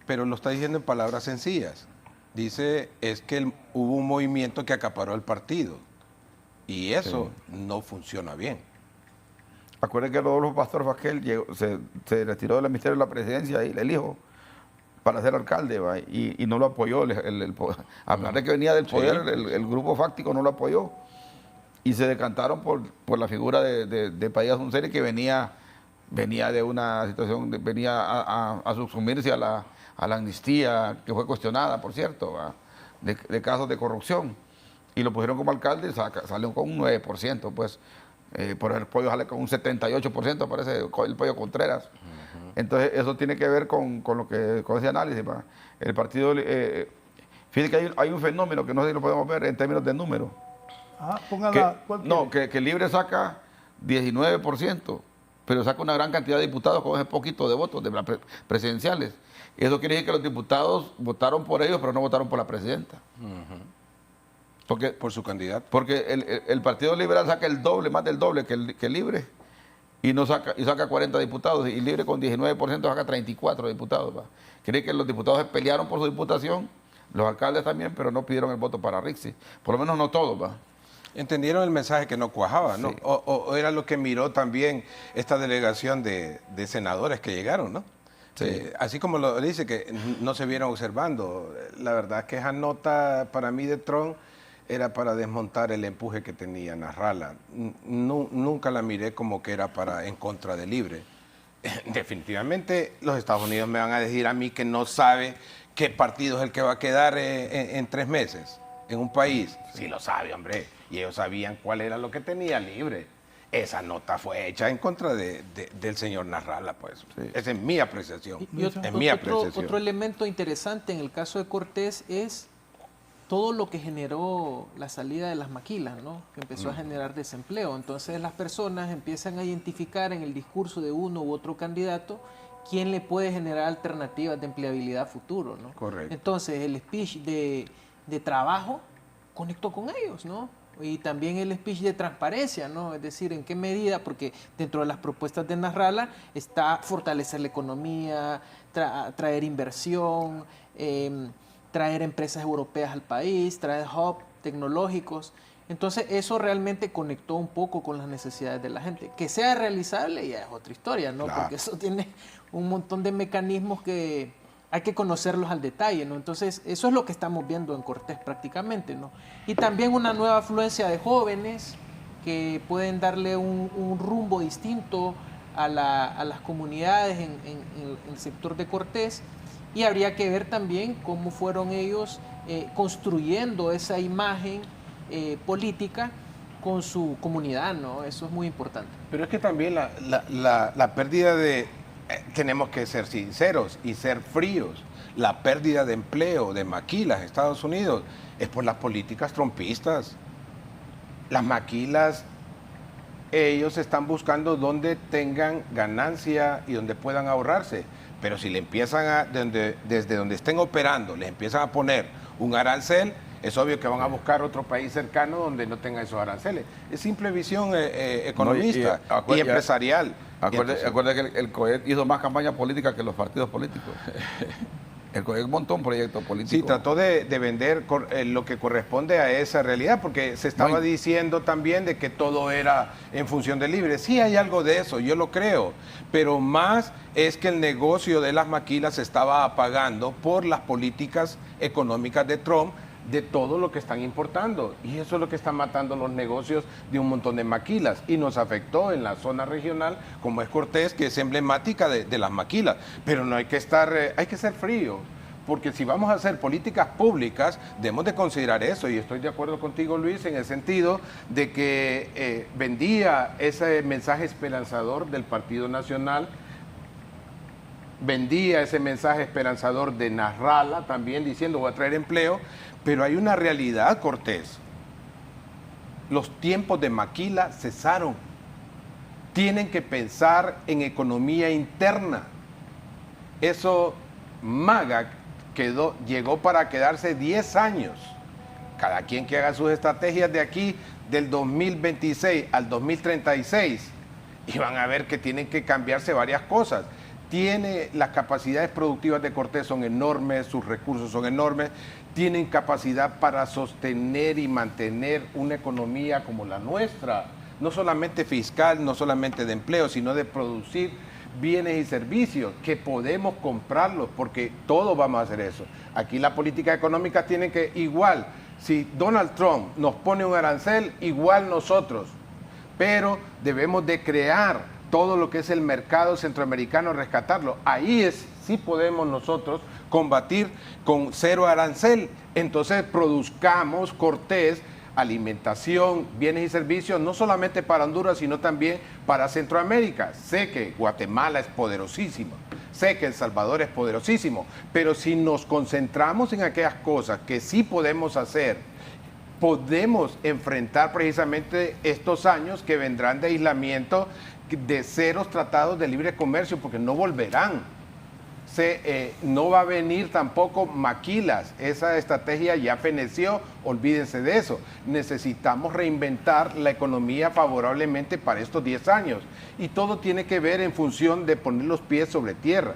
pero lo está diciendo en palabras sencillas. Dice, es que hubo un movimiento que acaparó el partido y eso no funciona bien. acuérdense que Rodolfo Pastor Fasquel se retiró del ministerio de la presidencia y el hijo para ser alcalde, ¿va? Y no lo apoyó. A pesar de que venía del poder, el grupo fáctico no lo apoyó. Y se decantaron por la figura de Padilla Sunseri, que venía de una situación, venía a subsumirse a la amnistía, que fue cuestionada, por cierto, de casos de corrupción. Y lo pusieron como alcalde y salió con un 9%, pues. Por el pollo sale con un 78%, parece, el pollo Contreras. Entonces, eso tiene que ver con ese análisis. El partido Fíjate que hay un fenómeno que no sé si lo podemos ver en términos de número. Que Libre saca 19%, pero saca una gran cantidad de diputados con ese poquito de votos de presidenciales. Eso quiere decir que los diputados votaron por ellos, pero no votaron por la presidenta. Por su candidato. Porque el Partido Liberal saca el doble, más del doble que Libre, y saca 40 diputados, y Libre con 19% saca 34 diputados. ¿Va? Quiere decir que los diputados pelearon por su diputación, los alcaldes también, pero no pidieron el voto para Rixi. Por lo menos no todos, ¿va? Entendieron el mensaje que no cuajaba, ¿no? Sí. O era lo que miró también esta delegación de senadores que llegaron, ¿no? Sí. Así como lo dice, que no se vieron observando. La verdad es que esa nota para mí de Trump era para desmontar el empuje que tenía Nasrallah. Nunca la miré como que era en contra de Libre. Definitivamente los Estados Unidos me van a decir a mí que no sabe qué partido es el que va a quedar en 3 meses en un país. Sí lo sabe, hombre. Y ellos sabían cuál era lo que tenía Libre. Esa nota fue hecha en contra del señor Nasrallah, pues. Sí. Esa es mi apreciación. Otro elemento interesante en el caso de Cortés es todo lo que generó la salida de las maquilas, ¿no? Que empezó a generar desempleo. Entonces las personas empiezan a identificar en el discurso de uno u otro candidato quién le puede generar alternativas de empleabilidad futuro, ¿no? Correcto. Entonces el speech de trabajo conectó con ellos, ¿no? Y también el speech de transparencia, ¿no? Es decir, en qué medida, porque dentro de las propuestas de Nasrallah está fortalecer la economía, traer inversión, traer empresas europeas al país, traer hubs tecnológicos. Entonces eso realmente conectó un poco con las necesidades de la gente. Que sea realizable ya es otra historia, ¿no? Claro. Porque eso tiene un montón de mecanismos que hay que conocerlos al detalle, ¿no? Entonces eso es lo que estamos viendo en Cortés prácticamente, ¿no? Y también una nueva afluencia de jóvenes que pueden darle un rumbo distinto a las comunidades en el sector de Cortés. Y habría que ver también cómo fueron ellos construyendo esa imagen política con su comunidad, ¿no? Eso es muy importante. Pero es que también la pérdida de... tenemos que ser sinceros y ser fríos. La pérdida de empleo de maquilas en Estados Unidos es por las políticas trumpistas. Las maquilas, ellos están buscando donde tengan ganancia y donde puedan ahorrarse. Pero si le empiezan desde donde estén operando, les empiezan a poner un arancel, es obvio que van a buscar otro país cercano donde no tenga esos aranceles. Es simple visión economista y empresarial. Acuérdate que el COED hizo más campaña política que los partidos políticos. El COED montó un proyecto político. Sí, trató de vender lo que corresponde a esa realidad, porque se estaba diciendo también de que todo era en función de Libre. Sí hay algo de eso, yo lo creo, pero más es que el negocio de las maquilas se estaba apagando por las políticas económicas de Trump, de todo lo que están importando, y eso es lo que está matando los negocios de un montón de maquilas, y nos afectó en la zona regional como es Cortés, que es emblemática de las maquilas. Pero no hay que hay que ser frío, porque si vamos a hacer políticas públicas debemos de considerar eso, y estoy de acuerdo contigo, Luis, en el sentido de que vendía ese mensaje esperanzador del Partido Nacional, vendía ese mensaje esperanzador de Nasrallah también diciendo voy a traer empleo. Pero hay una realidad, Cortés. Los tiempos de maquila cesaron. Tienen que pensar en economía interna. Eso, MAGA llegó para quedarse 10 años. Cada quien que haga sus estrategias de aquí, del 2026 al 2036, y van a ver que tienen que cambiarse varias cosas. Las capacidades productivas de Cortés son enormes, sus recursos son enormes, tienen capacidad para sostener y mantener una economía como la nuestra, no solamente fiscal, no solamente de empleo, sino de producir bienes y servicios que podemos comprarlos, porque todos vamos a hacer eso. Aquí la política económica tiene que igual, si Donald Trump nos pone un arancel, igual nosotros, pero debemos de crear todo lo que es el mercado centroamericano, rescatarlo. Ahí sí podemos nosotros combatir con cero arancel. Entonces produzcamos, Cortés, alimentación, bienes y servicios, no solamente para Honduras, sino también para Centroamérica. Sé que Guatemala es poderosísima, Sé que El Salvador es poderosísimo, pero si nos concentramos en aquellas cosas que sí podemos hacer, podemos enfrentar precisamente estos años que vendrán de aislamiento, de ceros tratados de libre comercio, porque no volverán. No va a venir tampoco maquilas, esa estrategia ya feneció, olvídense de eso. Necesitamos reinventar la economía favorablemente para estos 10 años y todo tiene que ver en función de poner los pies sobre tierra.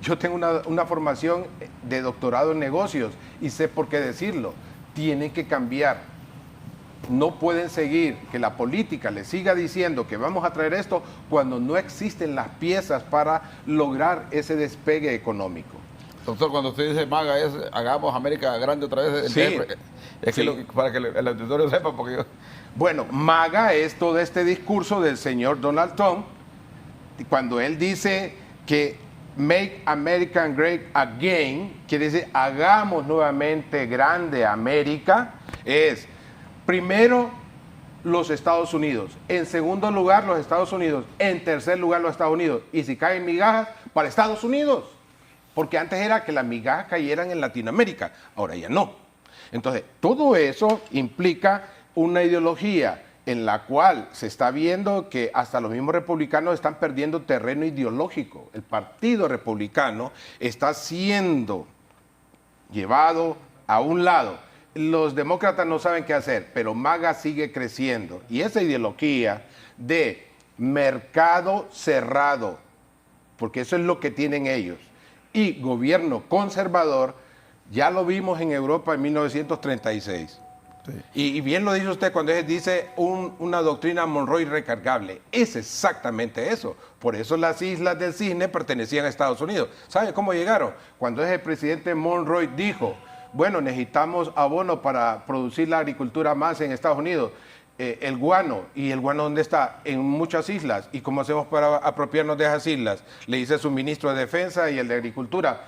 Yo tengo una formación de doctorado en negocios y sé por qué decirlo, tienen que cambiar. No pueden seguir que la política les siga diciendo que vamos a traer esto cuando no existen las piezas para lograr ese despegue económico. Doctor, cuando usted dice MAGA es hagamos América grande otra vez. Sí, para que el auditorio sepa, porque yo... Bueno, MAGA es todo este discurso del señor Donald Trump, cuando él dice que Make America Great Again, quiere decir hagamos nuevamente grande América, es... Primero, los Estados Unidos. En segundo lugar, los Estados Unidos. En tercer lugar, los Estados Unidos. Y si caen migajas, para Estados Unidos. Porque antes era que las migajas cayeran en Latinoamérica. Ahora ya no. Entonces, todo eso implica una ideología en la cual se está viendo que hasta los mismos republicanos están perdiendo terreno ideológico. El Partido Republicano está siendo llevado a un lado. Los demócratas no saben qué hacer, pero MAGA sigue creciendo. Y esa ideología de mercado cerrado, porque eso es lo que tienen ellos, y gobierno conservador, ya lo vimos en Europa en 1936. Sí. Y bien lo dice usted cuando dice una doctrina Monroe recargable. Es exactamente eso. Por eso las islas del Cisne pertenecían a Estados Unidos. ¿Sabe cómo llegaron? Cuando el presidente Monroe dijo... Bueno, necesitamos abono para producir la agricultura más en Estados Unidos. El guano, ¿y el guano dónde está? En muchas islas. ¿Y cómo hacemos para apropiarnos de esas islas? Le dice su ministro de Defensa y el de Agricultura.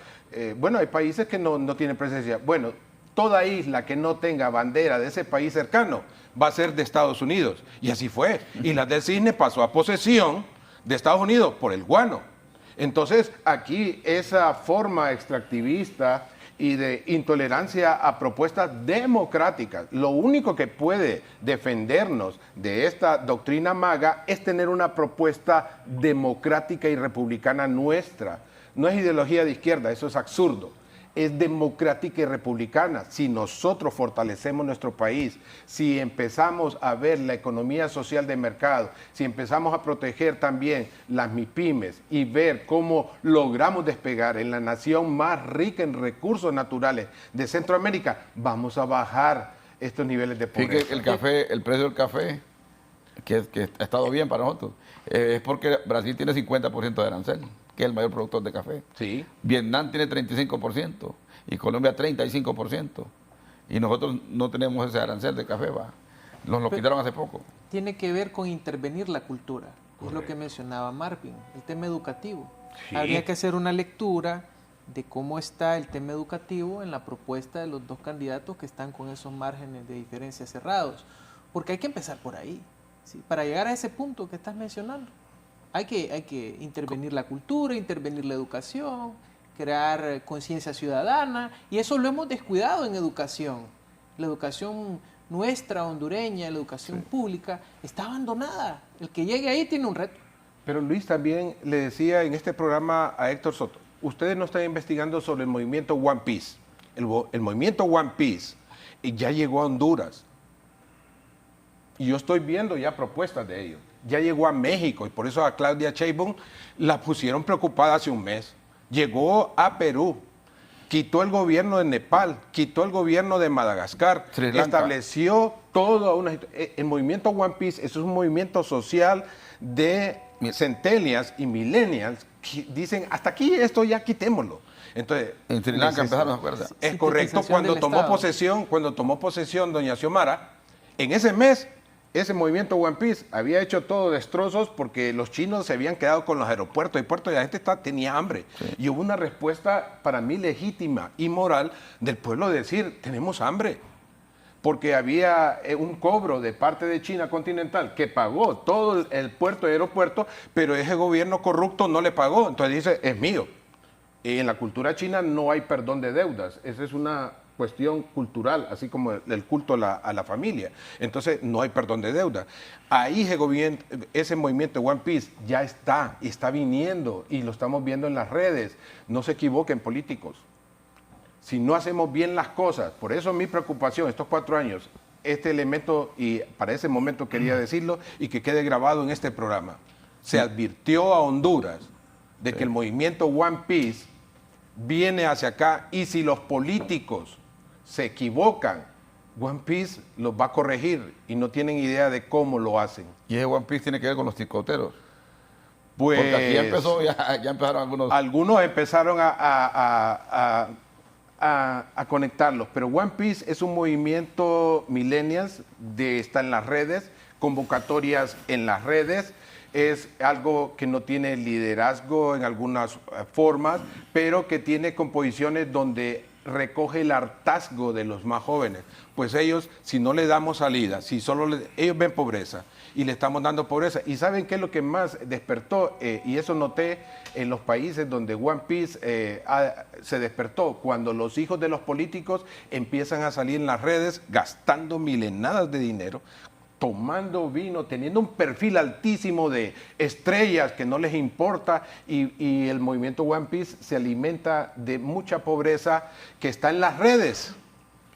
Bueno, hay países que no tienen presencia. Bueno, toda isla que no tenga bandera de ese país cercano va a ser de Estados Unidos. Y así fue. Y la del Cisne pasó a posesión de Estados Unidos por el guano. Entonces, aquí esa forma extractivista y de intolerancia a propuestas democráticas. Lo único que puede defendernos de esta doctrina MAGA es tener una propuesta democrática y republicana nuestra. No es ideología de izquierda, eso es absurdo. Es democrática y republicana. Si nosotros fortalecemos nuestro país, si empezamos a ver la economía social de mercado, si empezamos a proteger también las MIPYMES y ver cómo logramos despegar en la nación más rica en recursos naturales de Centroamérica, vamos a bajar estos niveles de pobreza. Fíjate, el precio del café, que ha estado bien para nosotros, es porque Brasil tiene 50% de arancel, que es el mayor productor de café. Sí. Vietnam tiene 35% y Colombia 35%. Y nosotros no tenemos ese arancel de café, va. Nos lo quitaron hace poco. Tiene que ver con intervenir la cultura. Correcto. Es lo que mencionaba Marvin, el tema educativo. Sí. Habría que hacer una lectura de cómo está el tema educativo en la propuesta de los dos candidatos que están con esos márgenes de diferencia cerrados. Porque hay que empezar por ahí, ¿sí? Para llegar a ese punto que estás mencionando. Hay que intervenir la cultura, intervenir la educación, crear conciencia ciudadana, y eso lo hemos descuidado en educación. La educación nuestra, hondureña, la educación pública, está abandonada. El que llegue ahí tiene un reto. Pero Luis, también le decía en este programa a Héctor Soto, ustedes no están investigando sobre el movimiento One Piece. El movimiento One Piece ya llegó a Honduras. Y yo estoy viendo ya propuestas de ellos. Ya llegó a México y por eso a Claudia Sheinbaum la pusieron preocupada hace un mes. Llegó a Perú, quitó el gobierno de Nepal, quitó el gobierno de Madagascar, estableció todo el movimiento One Piece. Eso es un movimiento social de centennials y millennials que dicen, hasta aquí esto ya quitémoslo. Entonces, en Sri Lanka empezaron a acuerdo. Es correcto, cuando tomó posesión doña Xiomara, en ese mes ese movimiento One Piece había hecho todo destrozos porque los chinos se habían quedado con los aeropuertos y puertos y la gente tenía hambre. Sí. Y hubo una respuesta para mí legítima y moral del pueblo de decir, tenemos hambre. porque había un cobro de parte de China continental que pagó todo el puerto y aeropuerto, pero ese gobierno corrupto no le pagó, entonces dice, es mío. Y en la cultura china no hay perdón de deudas, esa es una cuestión cultural, así como el culto a la familia. Entonces no hay perdón de deuda. Ahí ese movimiento One Piece ya está, y está viniendo, y lo estamos viendo en las redes. No se equivoquen, políticos. Si no hacemos bien las cosas, por eso mi preocupación estos 4 años, este elemento, y para ese momento quería decirlo, y que quede grabado en este programa, se advirtió a Honduras de que el movimiento One Piece viene hacia acá, y si los políticos se equivocan, One Piece los va a corregir, y no tienen idea de cómo lo hacen. Y ese One Piece tiene que ver con los ticoteros. Pues, porque aquí ya empezaron algunos. Algunos empezaron a conectarlos, pero One Piece es un movimiento millennials, está en las redes, convocatorias en las redes, es algo que no tiene liderazgo en algunas formas, pero que tiene composiciones donde recoge el hartazgo de los más jóvenes. Pues ellos, si no le damos salida, si ellos ven pobreza y le estamos dando pobreza. ¿Y saben qué es lo que más despertó? Y eso noté en los países donde One Piece se despertó, cuando los hijos de los políticos empiezan a salir en las redes gastando milenadas de dinero, tomando vino, teniendo un perfil altísimo de estrellas que no les importa, y el movimiento One Piece se alimenta de mucha pobreza que está en las redes.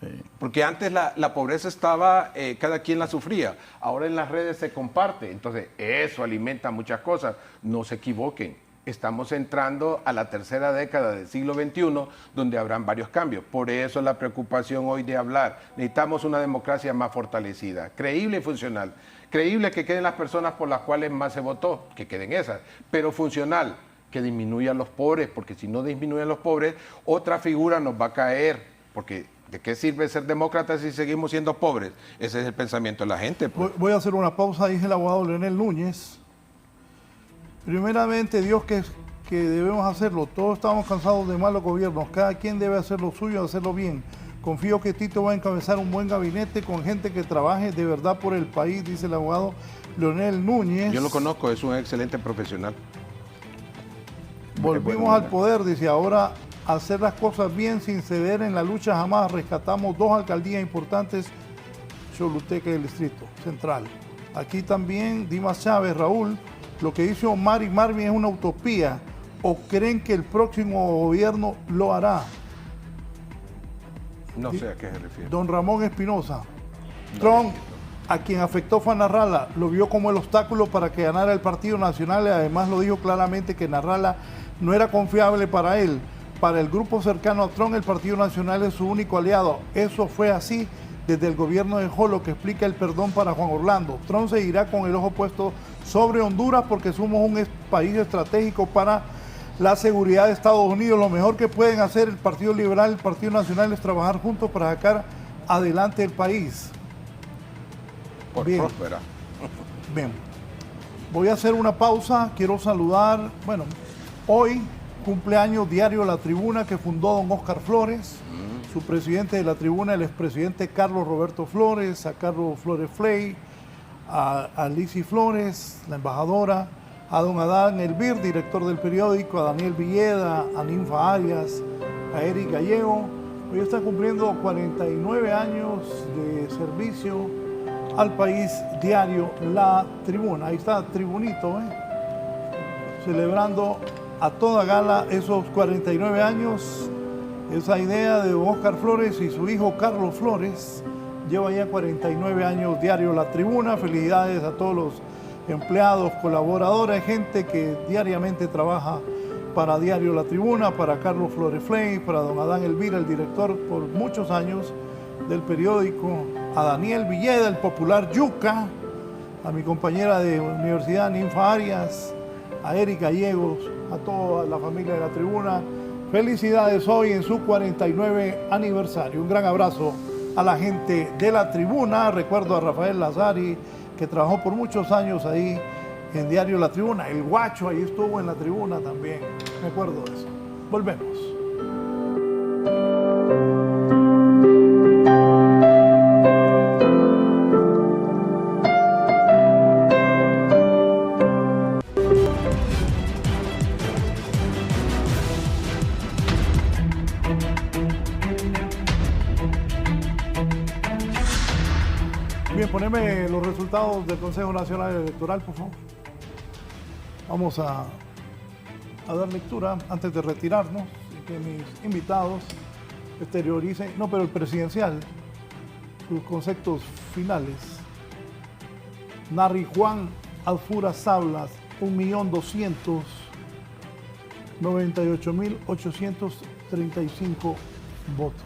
Sí. Porque antes la pobreza estaba, cada quien la sufría, ahora en las redes se comparte, entonces eso alimenta muchas cosas. No se equivoquen, estamos entrando a la tercera década del siglo XXI, donde habrán varios cambios. Por eso la preocupación hoy de hablar. Necesitamos una democracia más fortalecida, creíble y funcional. Creíble, que queden las personas por las cuales más se votó, que queden esas, pero funcional, que disminuyan los pobres, porque si no disminuyen los pobres, otra figura nos va a caer, porque ¿de qué sirve ser demócratas si seguimos siendo pobres? Ese es el pensamiento de la gente. Pues. Voy a hacer una pausa, dice el abogado Leonel Núñez. Primeramente, Dios, que debemos hacerlo. Todos estamos cansados de malos gobiernos. Cada quien debe hacer lo suyo, hacerlo bien. Confío que Tito va a encabezar un buen gabinete con gente que trabaje de verdad por el país, dice el abogado Leonel Núñez. Yo lo conozco, es un excelente profesional. Volvimos al poder, dice, ahora hacer las cosas bien sin ceder en la lucha jamás. Rescatamos 2 alcaldías importantes, Choluteca y el Distrito Central. Aquí también Dimas Chávez, Raúl. Lo que dice Omar y Marvin es una utopía, o creen que el próximo gobierno lo hará. No sé a qué se refiere. Don Ramón Espinosa. Trump, a quien afectó fue a Narrala, lo vio como el obstáculo para que ganara el Partido Nacional, y además lo dijo claramente que Narrala no era confiable para él. Para el grupo cercano a Trump, el Partido Nacional es su único aliado. Eso fue así desde el gobierno de Hall, lo que explica el perdón para Juan Orlando. Trump seguirá con el ojo puesto sobre Honduras porque somos un país estratégico para la seguridad de Estados Unidos. Lo mejor que pueden hacer el Partido Liberal y el Partido Nacional es trabajar juntos para sacar adelante el país. Bien. Próspera. Bien. Voy a hacer una pausa. Quiero saludar, hoy cumpleaños Diario La Tribuna, que fundó don Oscar Flores. Su presidente de La Tribuna, el expresidente Carlos Roberto Flores, a Carlos Flores Fley, a Lizy Flores, la embajadora, a don Adán Elvir, director del periódico, a Daniel Villeda, a Ninfa Arias, a Eric Gallego. Hoy está cumpliendo 49 años de servicio al país Diario La Tribuna. Ahí está Tribunito, celebrando a toda gala esos 49 años. Esa idea de don Oscar Flores y su hijo Carlos Flores. Lleva ya 49 años Diario La Tribuna. Felicidades a todos los empleados, colaboradores, gente que diariamente trabaja para Diario La Tribuna, para Carlos Flores Fley, para don Adán Elvira, el director por muchos años del periódico, a Daniel Villeda, el popular Yuca, a mi compañera de universidad Ninfa Arias, a Eric Gallegos, a toda la familia de La Tribuna. Felicidades hoy en su 49 aniversario. Un gran abrazo a la gente de La Tribuna. Recuerdo a Rafael Lazari, que trabajó por muchos años ahí en Diario La Tribuna. El Guacho ahí estuvo en La Tribuna también. Me acuerdo de eso. Volvemos. resultados del Consejo Nacional Electoral, por favor. Vamos a dar lectura antes de retirarnos y que mis invitados exterioricen, no, pero el presidencial, sus conceptos finales. Narri Juan Alfura Sablas, 1.298.835 votos.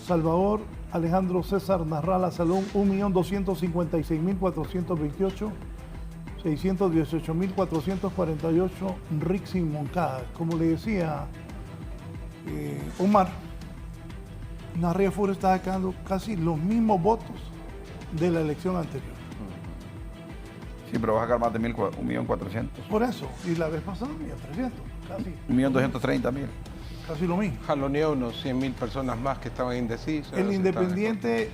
Salvador Alejandro César Nasralla Salón, 1.256.428, 618.448 Rixin Moncada. Como le decía Omar, Narri Alfura está sacando casi los mismos votos de la elección anterior. Sí, pero va a sacar más de 1.400.000. Por eso, y la vez pasada 1.300.000, casi. 1.230.000. Casi lo mismo. Jaloneó unos 100.000 personas más que estaban indecisos. El independiente,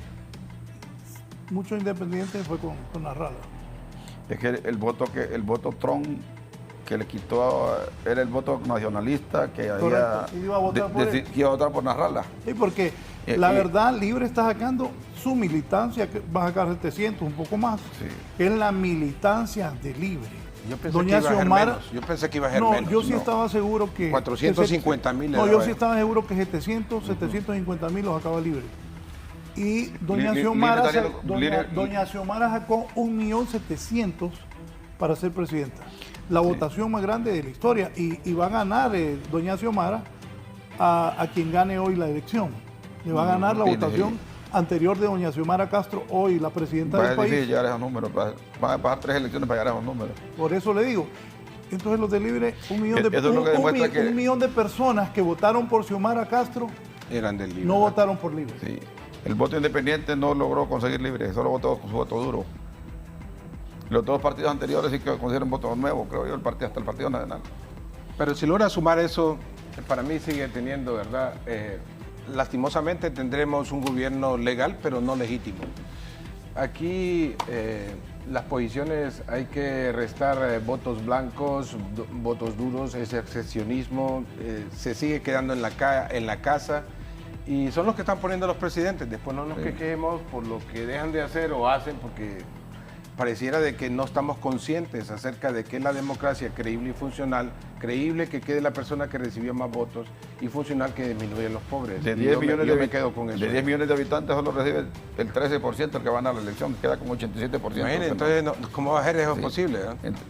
mucho independiente fue con Nasralla. Es que el voto Trump que le quitó era el voto nacionalista que Correcto. había Iba a votar por él. iba a votar por Nasralla. Sí, porque la verdad, Libre está sacando su militancia, que va a sacar 700, un poco más. Sí. Es la militancia de Libre. Yo pensé que iba a ser menos. Yo pensé que iba a ser menos. Yo sí estaba seguro que... 450.000. No, yo sí estaba seguro que 750.000 los sacaba Libre. Y doña Xiomara sacó 1.700.000 para ser presidenta. La votación más grande de la historia. Y va a ganar doña Xiomara a quien gane hoy la elección. Le va a ganar la votación anterior de doña Xiomara Castro, hoy la presidenta del país. Sí, llegar a esos números. Van a pasar 3 elecciones para llegar a esos números. Por eso le digo. Entonces los de Libre, un millón de personas que votaron por Xiomara Castro eran del Libre. No votaron por Libre. Sí. El voto independiente no logró conseguir Libre, solo votó con su voto duro. Los dos partidos anteriores sí que consiguieron votos nuevos, creo yo, hasta el Partido Nacional. Pero si logra sumar eso, para mí sigue teniendo, ¿verdad? Lastimosamente tendremos un gobierno legal, pero no legítimo. Aquí las posiciones hay que restar votos blancos, votos duros, ese excepcionismo se sigue quedando en la casa y son los que están poniendo los presidentes. Después no nos quejemos por lo que dejan de hacer o hacen, porque pareciera de que no estamos conscientes acerca de que es la democracia creíble y funcional, creíble que quede la persona que recibió más votos y funcional que disminuye a los pobres. De 10 millones yo me quedo con eso. De 10 millones de habitantes solo recibe el 13% el que van a la elección, queda como 87%. Imagínate, entonces, ¿cómo va a ser eso posible?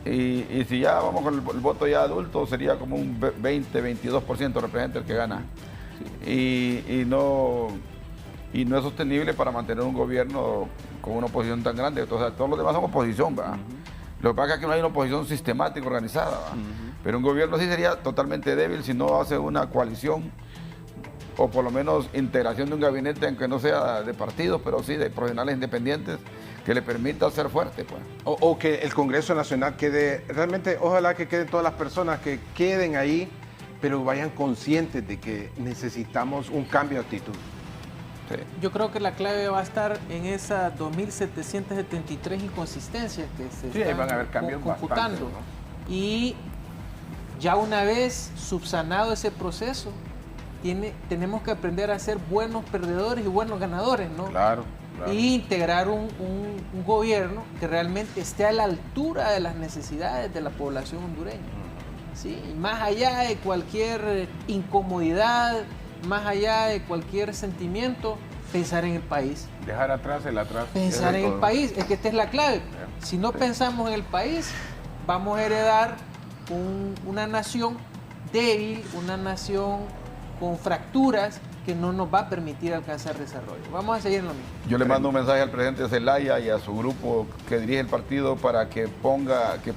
Y si ya vamos con el voto ya adulto, sería como un 20-22% representa el que gana. Y no es sostenible para mantener un gobierno con una oposición tan grande. Entonces, todos los demás son oposición, ¿verdad? Lo que pasa es que no hay una oposición sistemática, organizada, pero un gobierno sí sería totalmente débil si no hace una coalición o por lo menos integración de un gabinete, aunque no sea de partidos, pero sí de profesionales independientes, que le permita ser fuerte, pues. O que el Congreso Nacional quede, realmente, ojalá que queden todas las personas que queden ahí, pero vayan conscientes de que necesitamos un cambio de actitud. Sí. Yo creo que la clave va a estar en esas 2.773 inconsistencias que se están computando. ¿No? Y ya una vez subsanado ese proceso, tenemos que aprender a ser buenos perdedores y buenos ganadores, ¿no? Claro. Y integrar un gobierno que realmente esté a la altura de las necesidades de la población hondureña. ¿Sí? Y más allá de cualquier incomodidad, más allá de cualquier sentimiento, pensar en el país. Dejar atrás el atrás. Pensar en el país, es que esta es la clave. Si no pensamos en el país, vamos a heredar una nación débil, una nación con fracturas que no nos va a permitir alcanzar desarrollo. Vamos a seguir en lo mismo. Yo le mando un mensaje al presidente Zelaya y a su grupo que dirige el partido para que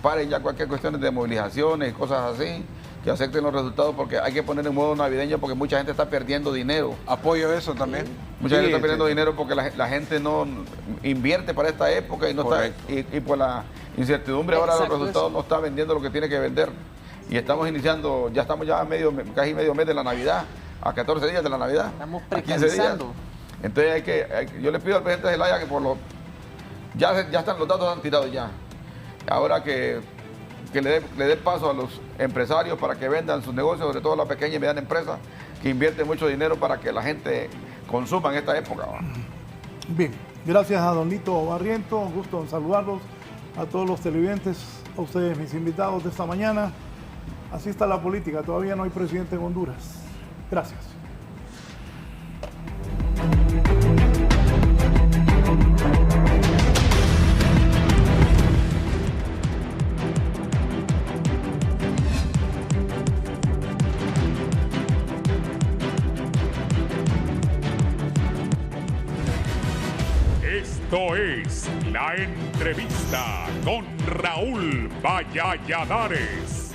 paren ya cualquier cuestión de movilizaciones y cosas así, que acepten los resultados, porque hay que poner en modo navideño porque mucha gente está perdiendo dinero. Apoyo eso también. Mucha gente está perdiendo dinero porque la gente no invierte para esta época y no está, y por la incertidumbre ahora los resultados no está vendiendo lo que tiene que vender. Y estamos iniciando, ya estamos casi medio mes de la Navidad, a 14 días de la Navidad. Estamos precarizando. Entonces yo le pido al presidente Zelaya que ya están los datos han tirado ya. Ahora que le dé paso a los empresarios para que vendan sus negocios, sobre todo las pequeñas y medianas empresas, que invierten mucho dinero para que la gente consuma en esta época. Bien, Gracias a don Lito Barriento, un gusto en saludarlos, a todos los televidentes, a ustedes mis invitados de esta mañana. Así está la política, todavía no hay presidente en Honduras. Gracias. Esto es La Entrevista con Raúl Valladares.